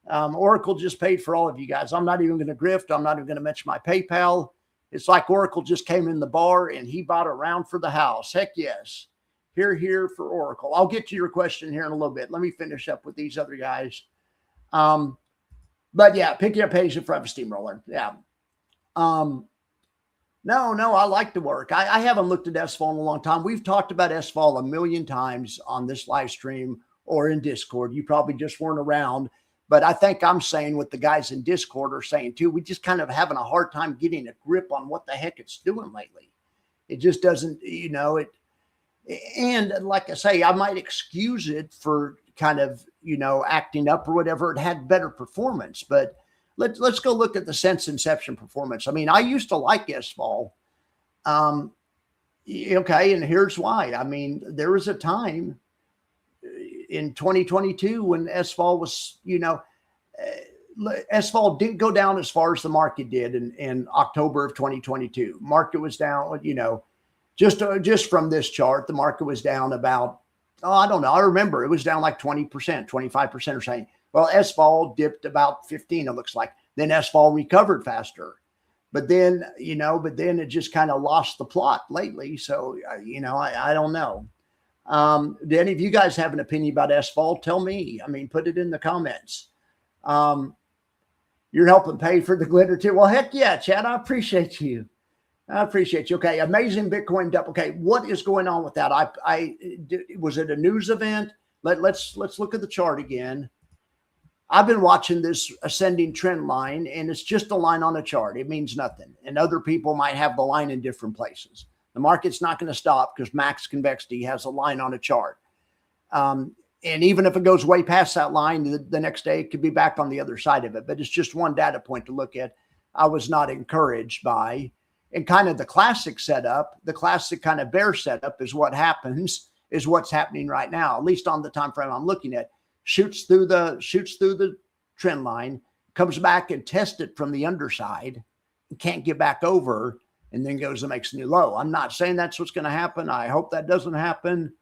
Oracle just paid for all of you guys. I'm not even going to grift. I'm not even going to mention my PayPal. It's like Oracle just came in the bar and he bought a round for the house. Heck yes. Here for Oracle. I'll get to your question here in a little bit. Let me finish up with these other guys. But yeah, picking up pennies in front of a steamroller. Yeah. No, I like to work. I haven't looked at SVOL in a long time. We've talked about SVOL a million times on this live stream or in Discord. You probably just weren't around, but I think I'm saying what the guys in Discord are saying too. We just kind of having a hard time getting a grip on what the heck it's doing lately. It just doesn't, and like I say, I might excuse it for kind of, acting up or whatever. It had better performance, but let's go look at the since inception performance. I mean, I used to like SVOL. Okay, and here's why. I mean, there was a time in 2022 when SVOL was, SVOL didn't go down as far as the market did in October of 2022. Market was down, just from this chart, the market was down about, I don't know. I remember it was down like 20%, 25% or something. Well, SVOL dipped about 15, it looks like. Then SVOL recovered faster. But then, it just kind of lost the plot lately. So, I don't know. Do any of you guys have an opinion about SVOL? Tell me. I mean, put it in the comments. You're helping pay for the glitter too. Well, heck yeah, Chad, I appreciate you. I appreciate you. Okay, amazing Bitcoin dump. Okay, what is going on with that? Was it a news event? Let's look at the chart again. I've been watching this ascending trend line, and it's just a line on a chart. It means nothing. And other people might have the line in different places. The market's not going to stop because max convexity has a line on a chart. And even if it goes way past that line, the next day it could be back on the other side of it. But it's just one data point to look at. I was not encouraged by. And kind of the classic setup, the classic kind of bear setup is what's happening right now, at least on the time frame I'm looking at. Shoots through the trend line, comes back and tests it from the underside, can't get back over, and then goes and makes a new low. I'm not saying that's what's going to happen. I hope that doesn't happen,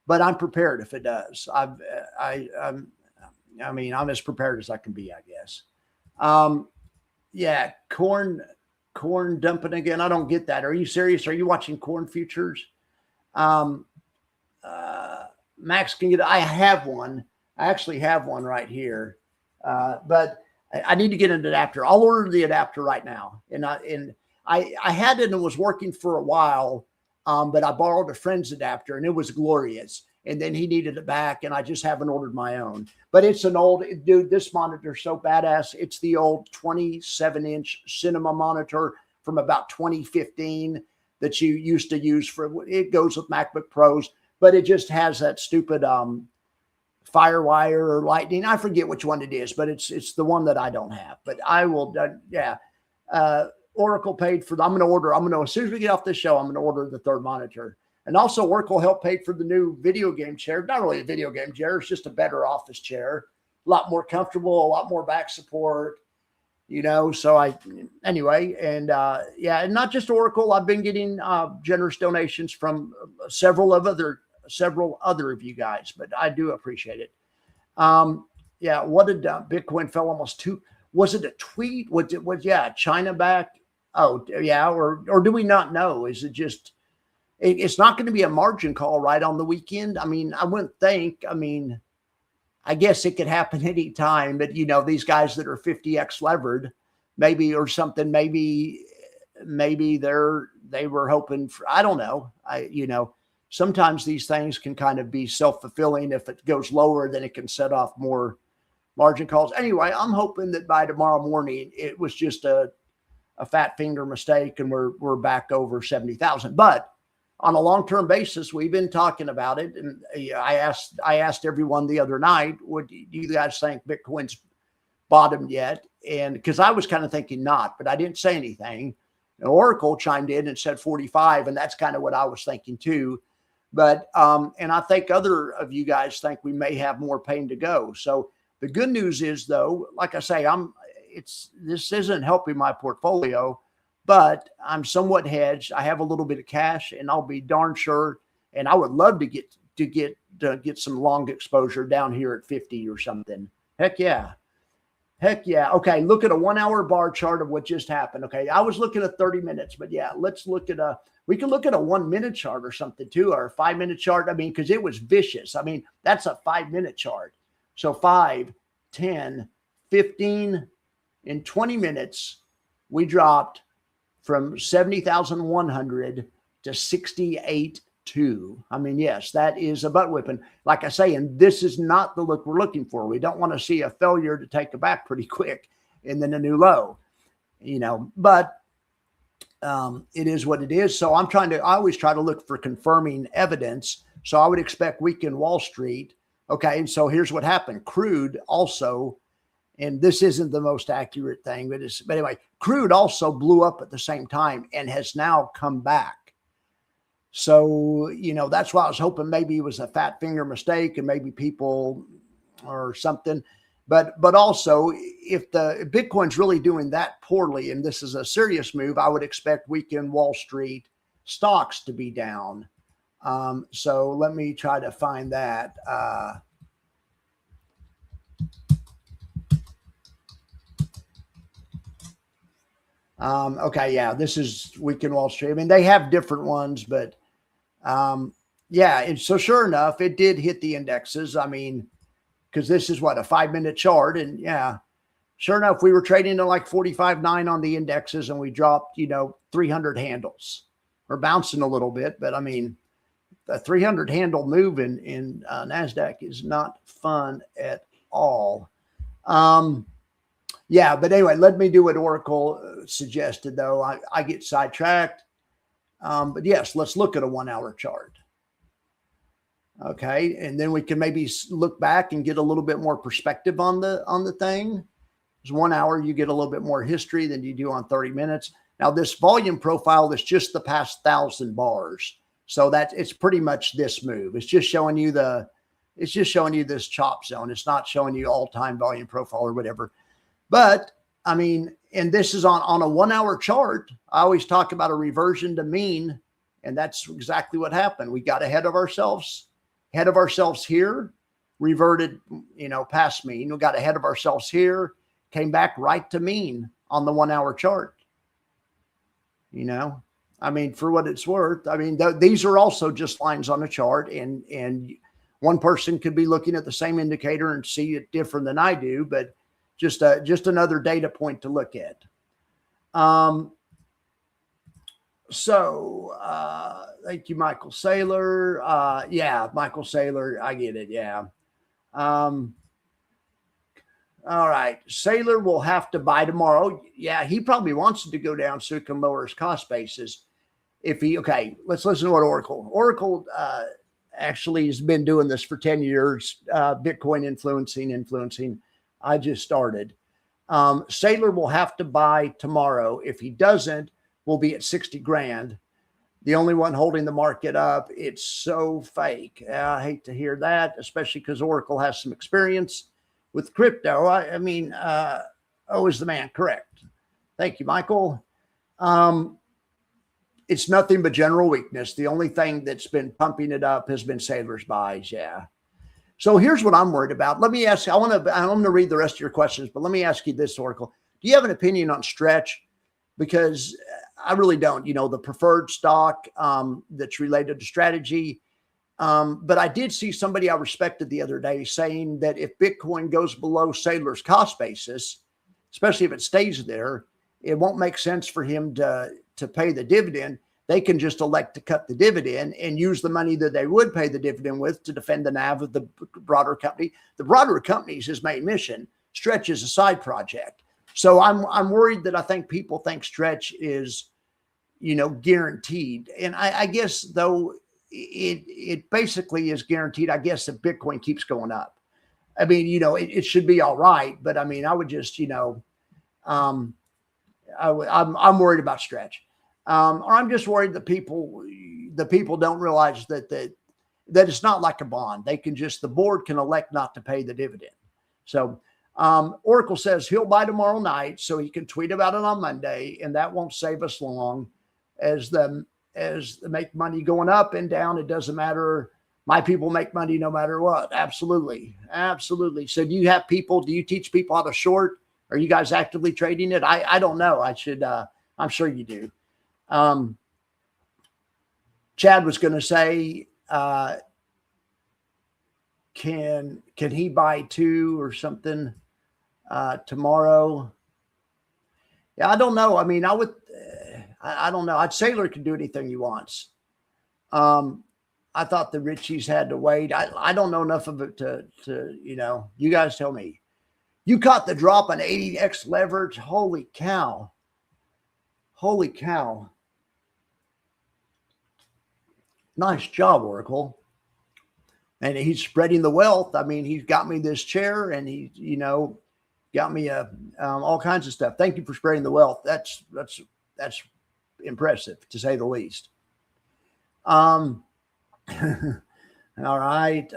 but I'm prepared if it does. I'm as prepared as I can be, I guess. Yeah, corn dumping again. I don't get that. Are you serious? Are you watching corn futures? Max can get. I have one. I actually have one right here, but I need to get an adapter. I'll order the adapter right now. And I had it and was working for a while, but I borrowed a friend's adapter and it was glorious. And then he needed it back, and I just haven't ordered my own. But it's an old, dude, this monitor's so badass. It's the old 27-inch cinema monitor from about 2015 that you used to use it goes with MacBook Pros, but it just has that stupid Firewire or Lightning. I forget which one it is, but it's the one that I don't have. But I will, Oracle paid for. As soon as we get off this show, I'm going to order the third monitor. And also Oracle helped pay for the new video game chair. Not really a video game chair. It's just a better office chair. A lot more comfortable, a lot more back support, so anyway. And and not just Oracle. I've been getting generous donations from several other of you guys, but I do appreciate it. What did Bitcoin fell almost two? Was it a tweet? China back? Oh yeah. Or do we not know? Is it just, it's not going to be a margin call right on the weekend. I mean, I wouldn't think, I guess it could happen any time, but these guys that are 50x levered, maybe, or something, maybe they were hoping for, I don't know. Sometimes these things can kind of be self-fulfilling. If it goes lower, then it can set off more margin calls. Anyway, I'm hoping that by tomorrow morning, it was just a fat finger mistake and we're back over 70,000. But on a long-term basis, we've been talking about it. And I asked everyone the other night, do you guys think Bitcoin's bottomed yet? And because I was kind of thinking not, but I didn't say anything. And Oracle chimed in and said 45. And that's kind of what I was thinking too. But, and I think other of you guys think we may have more pain to go. So the good news is, though, like I say, this isn't helping my portfolio, but I'm somewhat hedged. I have a little bit of cash, and I'll be darn sure. And I would love to get some long exposure down here at 50 or something. Heck yeah. Okay, look at a 1 hour bar chart of what just happened. Okay, I was looking at 30 minutes, but yeah, let's look at we can look at a 1 minute chart or something too, or a 5 minute chart. Because it was vicious. That's a 5 minute chart. So 5, 10, 15, in 20 minutes, we dropped from 70,100 to 68.2. Yes, that is a butt whipping. Like I say, and this is not the look we're looking for. We don't want to see a failure to take it back pretty quick and then a new low, but it is what it is. So I always try to look for confirming evidence. So I would expect weekend Wall Street. Okay. And so here's what happened. Crude also, and this isn't the most accurate thing, but anyway, crude also blew up at the same time and has now come back. So, that's why I was hoping maybe it was a fat finger mistake and maybe people or something. But also, if the Bitcoin's really doing that poorly, and this is a serious move, I would expect weekend Wall Street stocks to be down. So let me try to find that. Okay, yeah, this is weekend Wall Street. They have different ones, but yeah. And so sure enough, it did hit the indexes. Because this is what, a 5 minute chart, and yeah. Sure enough, we were trading to like 45.9 on the indexes, and we dropped, 300 handles. We're bouncing a little bit, but I mean, the 300 handle move in NASDAQ is not fun at all. Yeah, but anyway, let me do what Oracle suggested, though. I get sidetracked. But yes, let's look at a 1 hour chart. Okay, and then we can maybe look back and get a little bit more perspective on the thing. Because 1 hour, you get a little bit more history than you do on 30 minutes. Now, this volume profile is just the past 1,000 bars. So it's pretty much this move. It's just showing you this chop zone. It's not showing you all-time volume profile or whatever. But I mean, and this is on a 1 hour chart. I always talk about a reversion to mean, and that's exactly what happened. We got ahead of ourselves here, reverted, past mean. We got ahead of ourselves here, came back right to mean on the 1 hour chart. I mean, for what it's worth, I mean, these are also just lines on a chart, and one person could be looking at the same indicator and see it different than I do, but just another data point to look at. Thank you, Michael Saylor. Yeah, Michael Saylor, I get it. Yeah. All right. Saylor will have to buy tomorrow. Yeah, he probably wants it to go down so he can lower his cost basis. Okay, let's listen to what Oracle actually has been doing this for 10 years. Bitcoin influencing. I just started. Saylor will have to buy tomorrow. If he doesn't, we'll be at 60 grand. The only one holding the market up. It's so fake. I hate to hear that, especially because Oracle has some experience with crypto. I mean, is the man correct? Thank you, Michael. It's nothing but general weakness. The only thing that's been pumping it up has been Saylor's buys. Yeah. So here's what I'm worried about. Let me ask you, I'm going to read the rest of your questions, but let me ask you this, Oracle. Do you have an opinion on Stretch? Because I really don't. The preferred stock that's related to strategy. But I did see somebody I respected the other day saying that if Bitcoin goes below Saylor's cost basis, especially if it stays there, it won't make sense for him to pay the dividend. They can just elect to cut the dividend and use the money that they would pay the dividend with to defend the NAV of the broader company. The broader company is his main mission. Stretch is a side project. So I'm worried that I think people think Stretch is, guaranteed. And I guess, though, it basically is guaranteed, I guess, if Bitcoin keeps going up. I mean, it should be all right. But I mean, I would just, I'm worried about Stretch. Or I'm just worried that the people don't realize that it's not like a bond. The board can elect not to pay the dividend. So Oracle says he'll buy tomorrow night so he can tweet about it on Monday, and that won't save us long. As they make money going up and down, it doesn't matter. My people make money no matter what. Absolutely. So do you teach people how to short? Are you guys actively trading it? I don't know. I'm sure you do. Chad was going to say, can he buy 2 or something tomorrow? Yeah, I don't know. I mean, I don't know. Saylor can do anything he wants. I thought the Richies had to wait. I don't know enough of it to you guys tell me. You caught the drop on 80x leverage. Holy cow. Nice job, Oracle. And he's spreading the wealth. I mean, he's got me this chair, and he, got me all kinds of stuff. Thank you for spreading the wealth. That's impressive, to say the least. All right.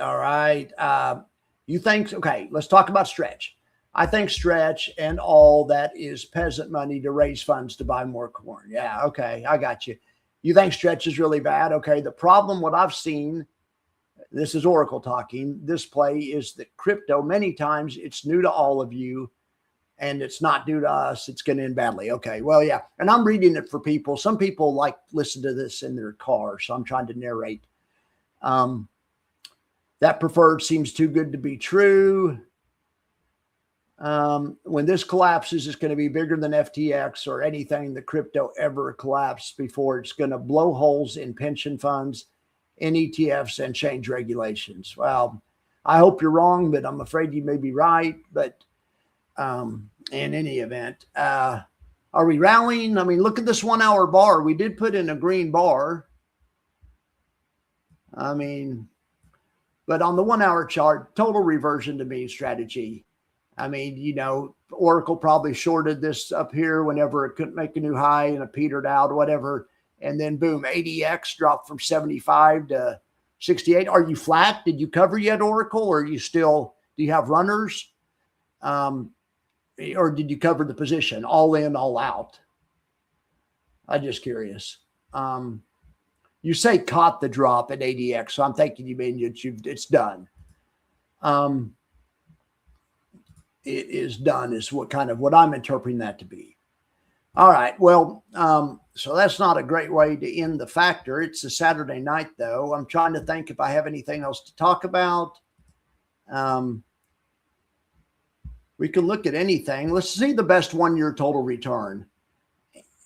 You think, okay, let's talk about Stretch. I think Stretch and all that is peasant money to raise funds to buy more corn. Yeah, okay, I got you. You think Stretch is really bad? Okay, the problem, what I've seen, this is Oracle talking, this play is that crypto, many times it's new to all of you, and it's not due to us. It's going to end badly. Okay, well, yeah, and I'm reading it for people. Some people listen to this in their car, so I'm trying to narrate. That preferred seems too good to be true. When this collapses, it's going to be bigger than FTX or anything that crypto ever collapsed before. It's going to blow holes in pension funds, in ETFs, and change regulations. Well, I hope you're wrong, but I'm afraid you may be right. But in any event, are we rallying? I mean, look at this 1 hour bar. We did put in a green bar. I mean, but on the 1 hour chart, total reversion to mean strategy. I mean, you know, Oracle probably shorted this up here whenever it couldn't make a new high and it petered out, whatever. And then boom, ADX dropped from 75 to 68. Are you flat? Did you cover yet, Oracle? Or are you still, do you have runners? Or did you cover the position all in, all out? I'm just curious. You say caught the drop at ADX, so I'm thinking you mean it's done. It is done is what I'm interpreting that to be. All right. Well, so that's not a great way to end the factor. It's a Saturday night, though. I'm trying to think if I have anything else to talk about. We can look at anything. Let's see the best 1 year total return.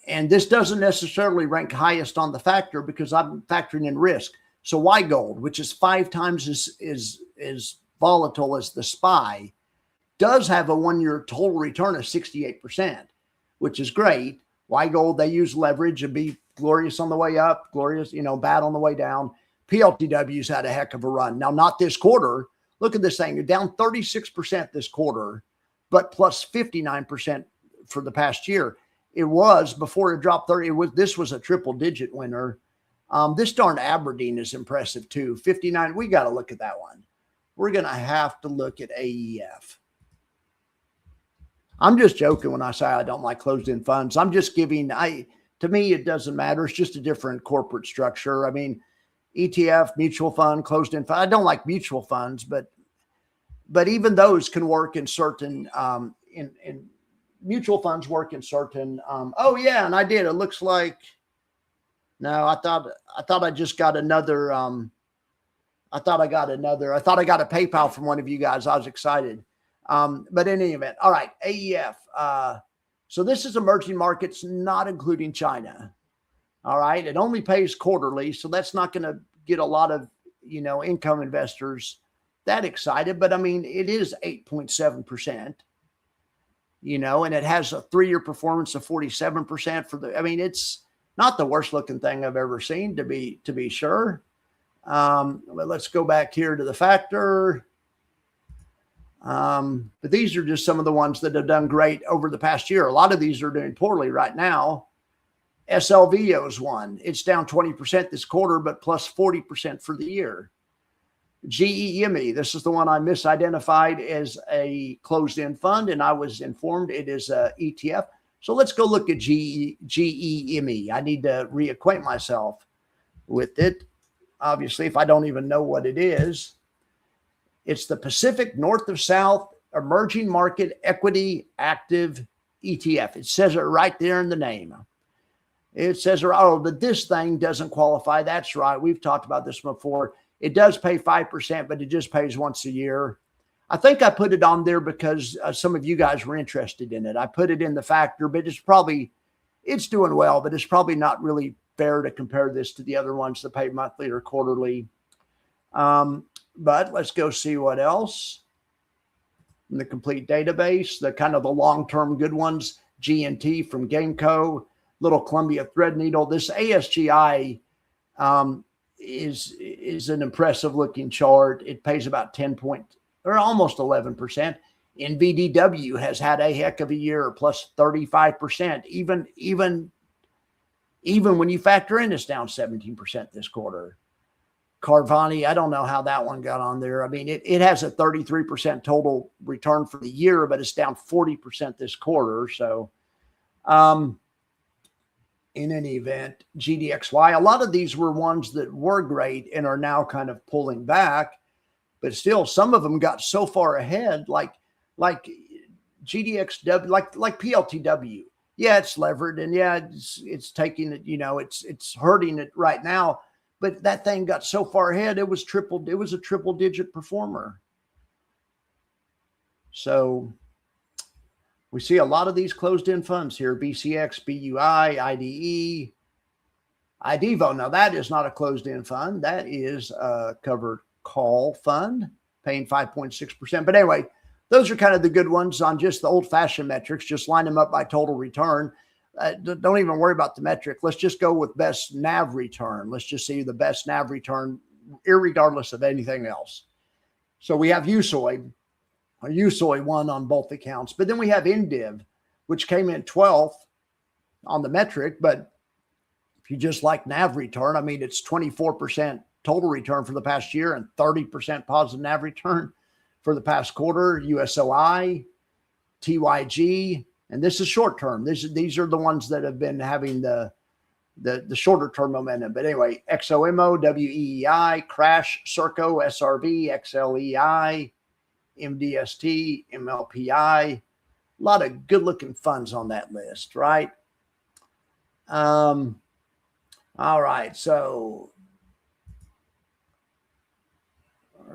And this doesn't necessarily rank highest on the factor because I'm factoring in risk. So WYGold, which is 5 times as volatile as the SPY, does have a 1 year total return of 68%, which is great. WYGold, they use leverage and be glorious on the way up, glorious, bad on the way down. PLTW's had a heck of a run. Now, not this quarter. Look at this thing. You're down 36% this quarter, but plus 59% for the past year. It was before it dropped 30. This was a triple digit winner. This darn Aberdeen is impressive too. 59. We got to look at that one. We're going to have to look at AEF. I'm just joking when I say I don't like closed-end funds. I'm just giving, to me, it doesn't matter. It's just a different corporate structure. I mean, ETF, mutual fund, closed-end fund. I don't like mutual funds, but even those can work in certain, in mutual funds work in certain, oh yeah, and I did. It looks like, no, I thought I just got another, I thought I got a PayPal from one of you guys. I was excited. But in any event, all right, AEF. So this is emerging markets, not including China. All right. It only pays quarterly. So that's not going to get a lot of, income investors that excited. But I mean, it is 8.7%, and it has a 3-year performance of 47% it's not the worst looking thing I've ever seen to be sure. But let's go back here to the factor. But these are just some of the ones that have done great over the past year. A lot of these are doing poorly right now. SLVO's one. It's down 20% this quarter, but plus 40% for the year. GEME, this is the one I misidentified as a closed-end fund, and I was informed it is a ETF. So let's go look at GEME. I need to reacquaint myself with it. Obviously, if I don't even know what it is. It's the Pacific North of South Emerging Market Equity Active ETF. It says it right there in the name. It says, but this thing doesn't qualify. That's right. We've talked about this before. It does pay 5%, but it just pays once a year. I think I put it on there because some of you guys were interested in it. I put it in the factor, but it's doing well, but it's probably not really fair to compare this to the other ones that pay monthly or quarterly. But let's go see what else in the complete database, the kind of the long-term good ones, G&T from Gameco, Little Columbia Threadneedle. This ASGI is an impressive looking chart. It pays about 10 point or almost 11%. NVDW has had a heck of a year, plus 35%. Even when you factor in, it's down 17% this quarter. Carvani, I don't know how that one got on there. I mean, it has a 33% total return for the year, but it's down 40% this quarter. So in any event, GDXY, a lot of these were ones that were great and are now kind of pulling back, but still some of them got so far ahead, like GDXW, like PLTW. Yeah, it's levered and yeah, it's taking it, it's hurting it right now. But that thing got so far ahead, it was a triple digit performer. So We see a lot of these closed-end funds here: BCX, BUI, IDE, IDEVO. Now, that is not a closed-end fund. That is a covered call fund paying 5.6%. But anyway, those are kind of the good ones on just the old-fashioned metrics. Just line them up by total return. Don't even worry about the metric. Let's just go with best NAV return. Let's just see the best NAV return, irregardless of anything else. So we have USOI. USOI won on both accounts. But then we have INDIV, which came in 12th on the metric. But if you just like NAV return, I mean, it's 24% total return for the past year and 30% positive NAV return for the past quarter. USOI, TYG, and this is short term. These are the ones that have been having the shorter term momentum. But anyway, XOMO, WEEI, Crash, Circo, SRV, XLEI, MDST, MLPI. A lot of good looking funds on that list, right? All right, so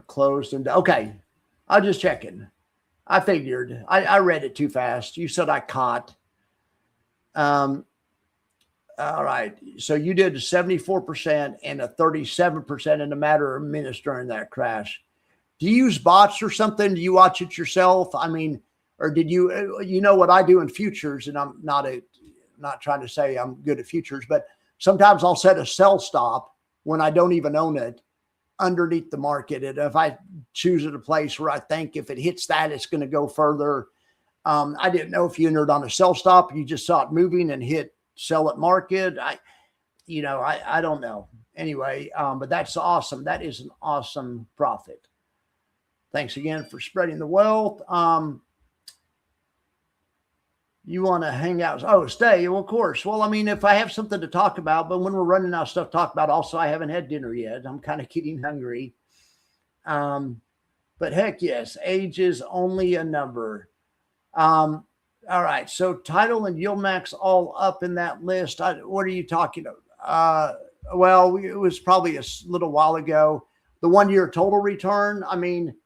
closed and okay. I'll just check in. I figured. I read it too fast. You said I caught. All right. So you did 74% and a 37% in a matter of minutes during that crash. Do you use bots or something? Do you watch it yourself? I mean, or did you know what I do in futures? And I'm not trying to say I'm good at futures, but sometimes I'll set a sell stop when I don't even own it underneath the market. And if I choose at a place where I think if it hits that, it's going to go further. I didn't know if you entered on a sell stop, you just saw it moving and hit sell at market. I don't know. Anyway, but that's awesome. That is an awesome profit. Thanks again for spreading the wealth. You want to hang out? Oh, stay. Well, of course. Well, I mean, if I have something to talk about, but when we're running out of stuff to talk about, also, I haven't had dinner yet. I'm kind of getting hungry. But heck yes, age is only a number. All right. So title and yield max all up in that list. What are you talking about? Well, it was probably a little while ago. The 1 year total return. I mean,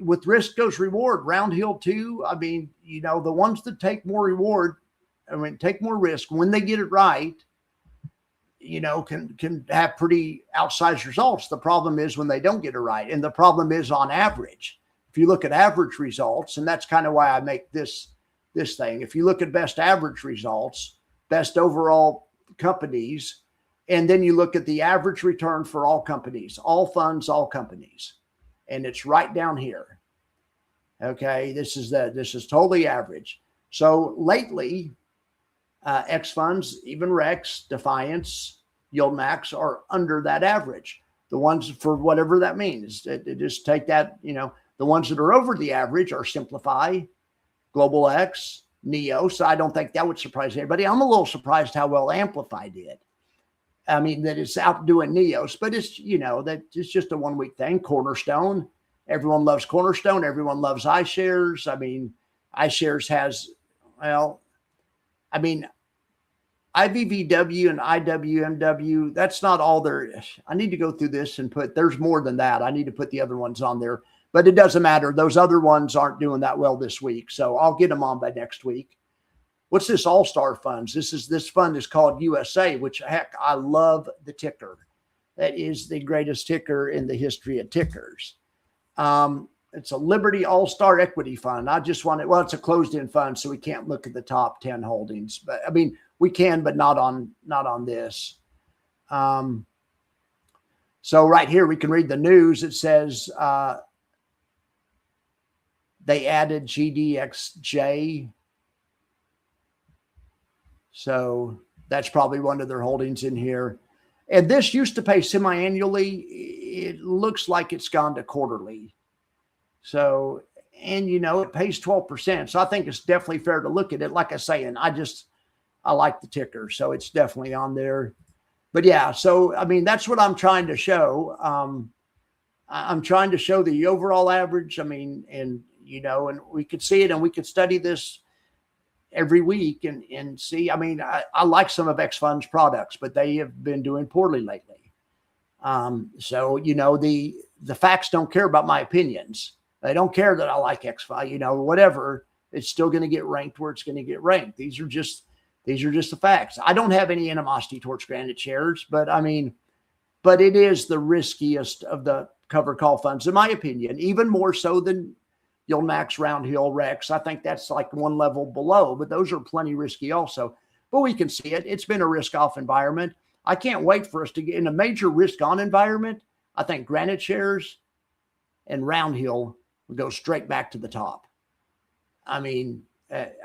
with risk goes reward. Round Hill 2. I mean, the ones that take more reward, take more risk when they get it right, can have pretty outsized results. The problem is when they don't get it right. And the problem is on average. If you look at average results, and that's kind of why I make this thing. If you look at best average results, best overall companies, and then you look at the average return for all companies, all funds, all companies. And it's right down here. Okay, this is totally average. So lately, X funds, even Rex, Defiance, Yield Max are under that average. The ones for whatever that means, just take that. The ones that are over the average are Simplify, Global X, Neo. So I don't think that would surprise anybody. I'm a little surprised how well Amplify did. I mean, that it's outdoing Neos, but it's, that it's just a 1 week thing. Cornerstone. Everyone loves Cornerstone. Everyone loves iShares. I mean, iShares has, IVVW and IWMW, that's not all there. I need to go through this and there's more than that. I need to put the other ones on there, but it doesn't matter. Those other ones aren't doing that well this week. So I'll get them on by next week. What's this All-Star Funds? This fund is called USA, which heck, I love the ticker. That is the greatest ticker in the history of tickers. It's a Liberty All-Star Equity Fund. I just want it. Well, it's a closed-end fund, so we can't look at the top 10 holdings. But I mean, we can, but not on this. So right here, we can read the news. It says they added GDXJ. So that's probably one of their holdings in here. And this used to pay semi-annually. It looks like it's gone to quarterly. So, and it pays 12%. So I think it's definitely fair to look at it. Like I say, and I like the ticker. So it's definitely on there. But yeah, so, I mean, that's what I'm trying to show. I'm trying to show the overall average. I mean, and we could see it and we could study this every week and see. I mean, I like some of X Fund's products, but they have been doing poorly lately. So, the facts don't care about my opinions. They don't care that I like X Fund, whatever. It's still going to get ranked where it's going to get ranked. These are just the facts. I don't have any animosity towards Granite shares, but it is the riskiest of the cover call funds, in my opinion, even more so than Yieldmax, Round Hill, Rex. I think that's like one level below, but those are plenty risky also. But we can see it. It's been a risk-off environment. I can't wait for us to get in a major risk-on environment. I think Granite shares and Round Hill will go straight back to the top. I mean,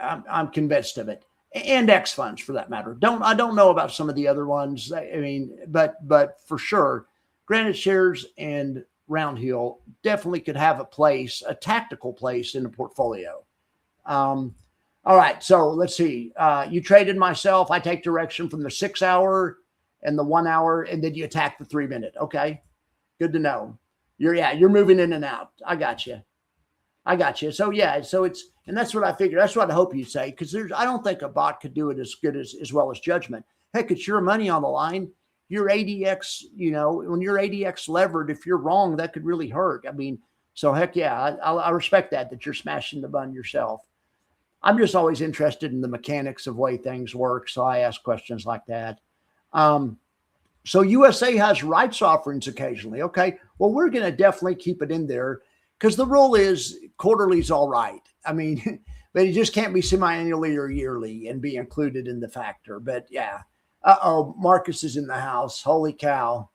I'm convinced of it. And X funds for that matter. I don't know about some of the other ones. I mean, but for sure, Granite shares and Round Hill definitely could have a tactical place in the portfolio. All right, so let's see. You traded myself. I take direction from the 6 hour and the 1 hour, and then you attack the 3 minute. Okay, good to know. You're moving in and out. I got you. So and that's what I figured. That's what I hope you say, because I don't think a bot could do it as good as well as Judgment. Heck, it's your money on the line. Your ADX, when you're ADX levered, if you're wrong, that could really hurt. I mean, so heck yeah, I respect that you're smashing the bun yourself. I'm just always interested in the mechanics of way things work, so I ask questions like that. So USA has rights offerings occasionally. Okay, well, we're going to definitely keep it in there, because the rule is quarterly's all right. I mean, but it just can't be semi-annually or yearly and be included in the factor. But yeah. Marcus is in the house. Holy cow.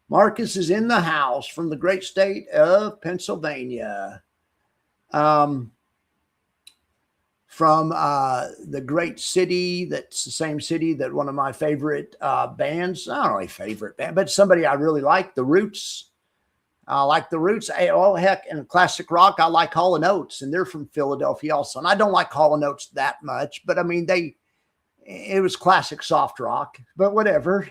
Marcus is in the house from the great state of Pennsylvania. From the great city, that's the same city that one of my favorite bands, I don't know a favorite band, but somebody I really like, The Roots. I like The Roots. Oh, heck, and classic rock, I like Hall & Oates, and they're from Philadelphia also. And I don't like Hall & Oates that much, but I mean, it was classic soft rock, but whatever.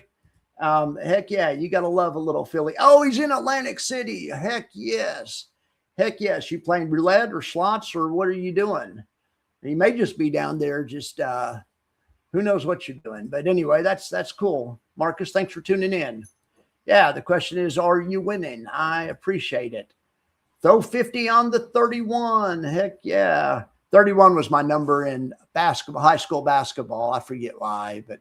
Heck yeah, you got to love a little Philly. Oh, he's in Atlantic City. Heck yes. You playing roulette or slots, or what are you doing? He may just be down there, just who knows what you're doing. But anyway, that's cool. Marcus, thanks for tuning in. Yeah, the question is, are you winning? I appreciate it. Throw 50 on the 31. Heck yeah. 31 was my number in basketball, high school basketball. I forget why, but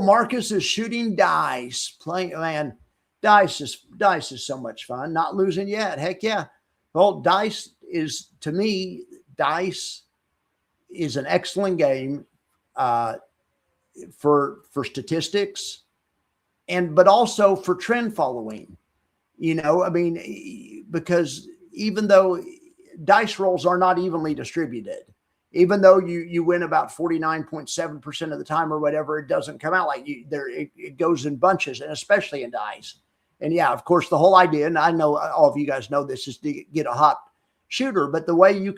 Marcus is shooting dice, playing, man. Dice is so much fun. Not losing yet. Heck yeah. Well, to me, dice is an excellent game for statistics, but also for trend following. I mean, because even though dice rolls are not evenly distributed, even though you win about 49.7% of the time or whatever, it doesn't come out like it goes in bunches, and especially in dice. And yeah, of course, the whole idea, and I know all of you guys know this, is to get a hot shooter. But the way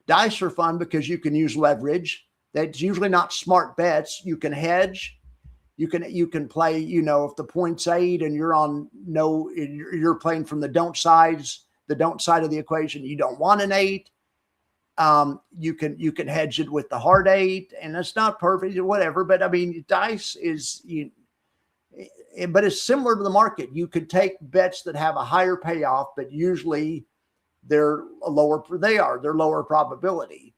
dice are fun because you can use leverage. That's usually not smart bets. You can hedge. You can play, if the point's 8 and you're playing from the don't side of the equation, you don't want an 8. You can hedge it with the hard 8, and it's not perfect or whatever. But I mean, dice is, but it's similar to the market. You could take bets that have a higher payoff, but usually they're lower probability.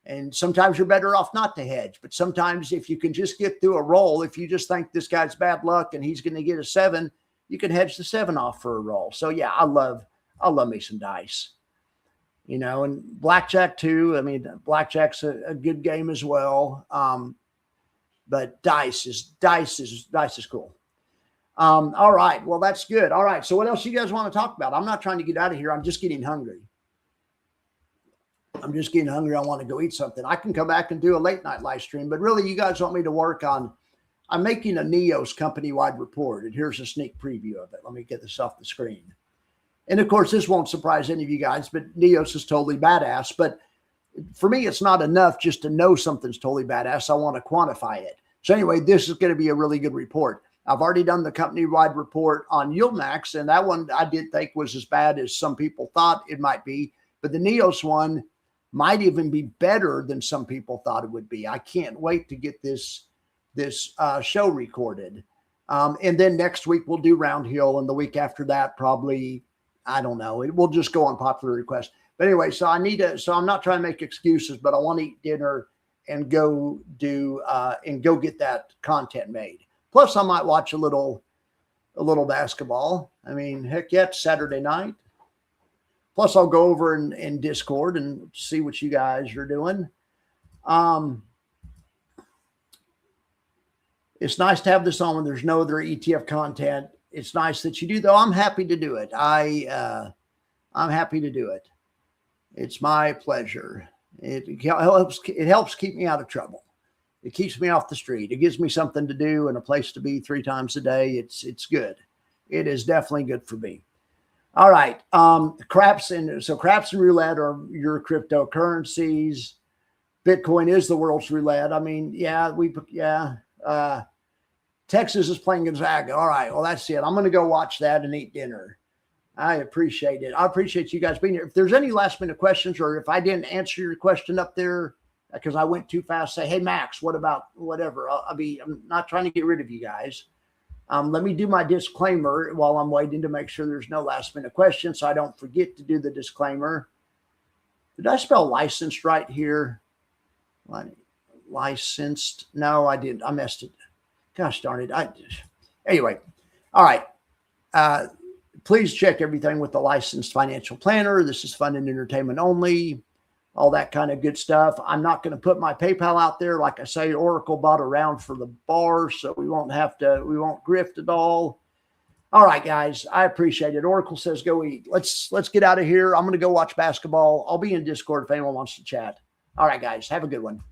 And sometimes you're better off not to hedge. But sometimes if you can just get through a roll, if you just think this guy's bad luck and he's going to get a 7, you can hedge the 7 off for a roll. So yeah, I love me some dice. And blackjack too. I mean, blackjack's a good game as well. But dice is cool. All right. Well, that's good. All right. So what else you guys want to talk about? I'm not trying to get out of here. I'm just getting hungry. I want to go eat something. I can come back and do a late night live stream, but really you guys want me to work on, I'm making a NEOS company-wide report, and here's a sneak preview of it. Let me get this off the screen. And of course, this won't surprise any of you guys, but NEOS is totally badass. But for me, it's not enough just to know something's totally badass. I want to quantify it. So anyway, this is going to be a really good report. I've already done the company-wide report on Yieldmax, and that one I did think was as bad as some people thought it might be. But the NEOS one might even be better than some people thought it would be. I can't wait to get this show recorded. And then next week we'll do Round Hill, and the week after that probably I don't know. It will just go on popular request. But anyway, so I'm not trying to make excuses, but I want to eat dinner and go get that content made. Plus I might watch a little basketball. I mean, heck yeah, it's Saturday night. Plus I'll go over in Discord and see what you guys are doing. It's nice to have this on when there's no other ETF content. It's nice that you do, though. I'm happy to do it. I'm happy to do it. It's my pleasure. It helps keep me out of trouble. It keeps me off the street. It gives me something to do and a place to be 3 times a day. It's good. It is definitely good for me. All right. Craps and roulette are your cryptocurrencies. Bitcoin is the world's roulette. I mean, Texas is playing Gonzaga. All right. Well, that's it. I'm going to go watch that and eat dinner. I appreciate it. I appreciate you guys being here. If there's any last minute questions, or if I didn't answer your question up there because I went too fast, say, hey, Max, what about whatever? I'm not trying to get rid of you guys. Let me do my disclaimer while I'm waiting to make sure there's no last minute questions, so I don't forget to do the disclaimer. Did I spell licensed right here? Licensed? No, I didn't. I messed it. Gosh darn it. Anyway. All right. Please check everything with the licensed financial planner. This is fun and entertainment only. All that kind of good stuff. I'm not going to put my PayPal out there. Like I say, Oracle bought a round for the bar, so we won't grift at all. All right, guys. I appreciate it. Oracle says go eat. Let's get out of here. I'm going to go watch basketball. I'll be in Discord if anyone wants to chat. All right, guys. Have a good one.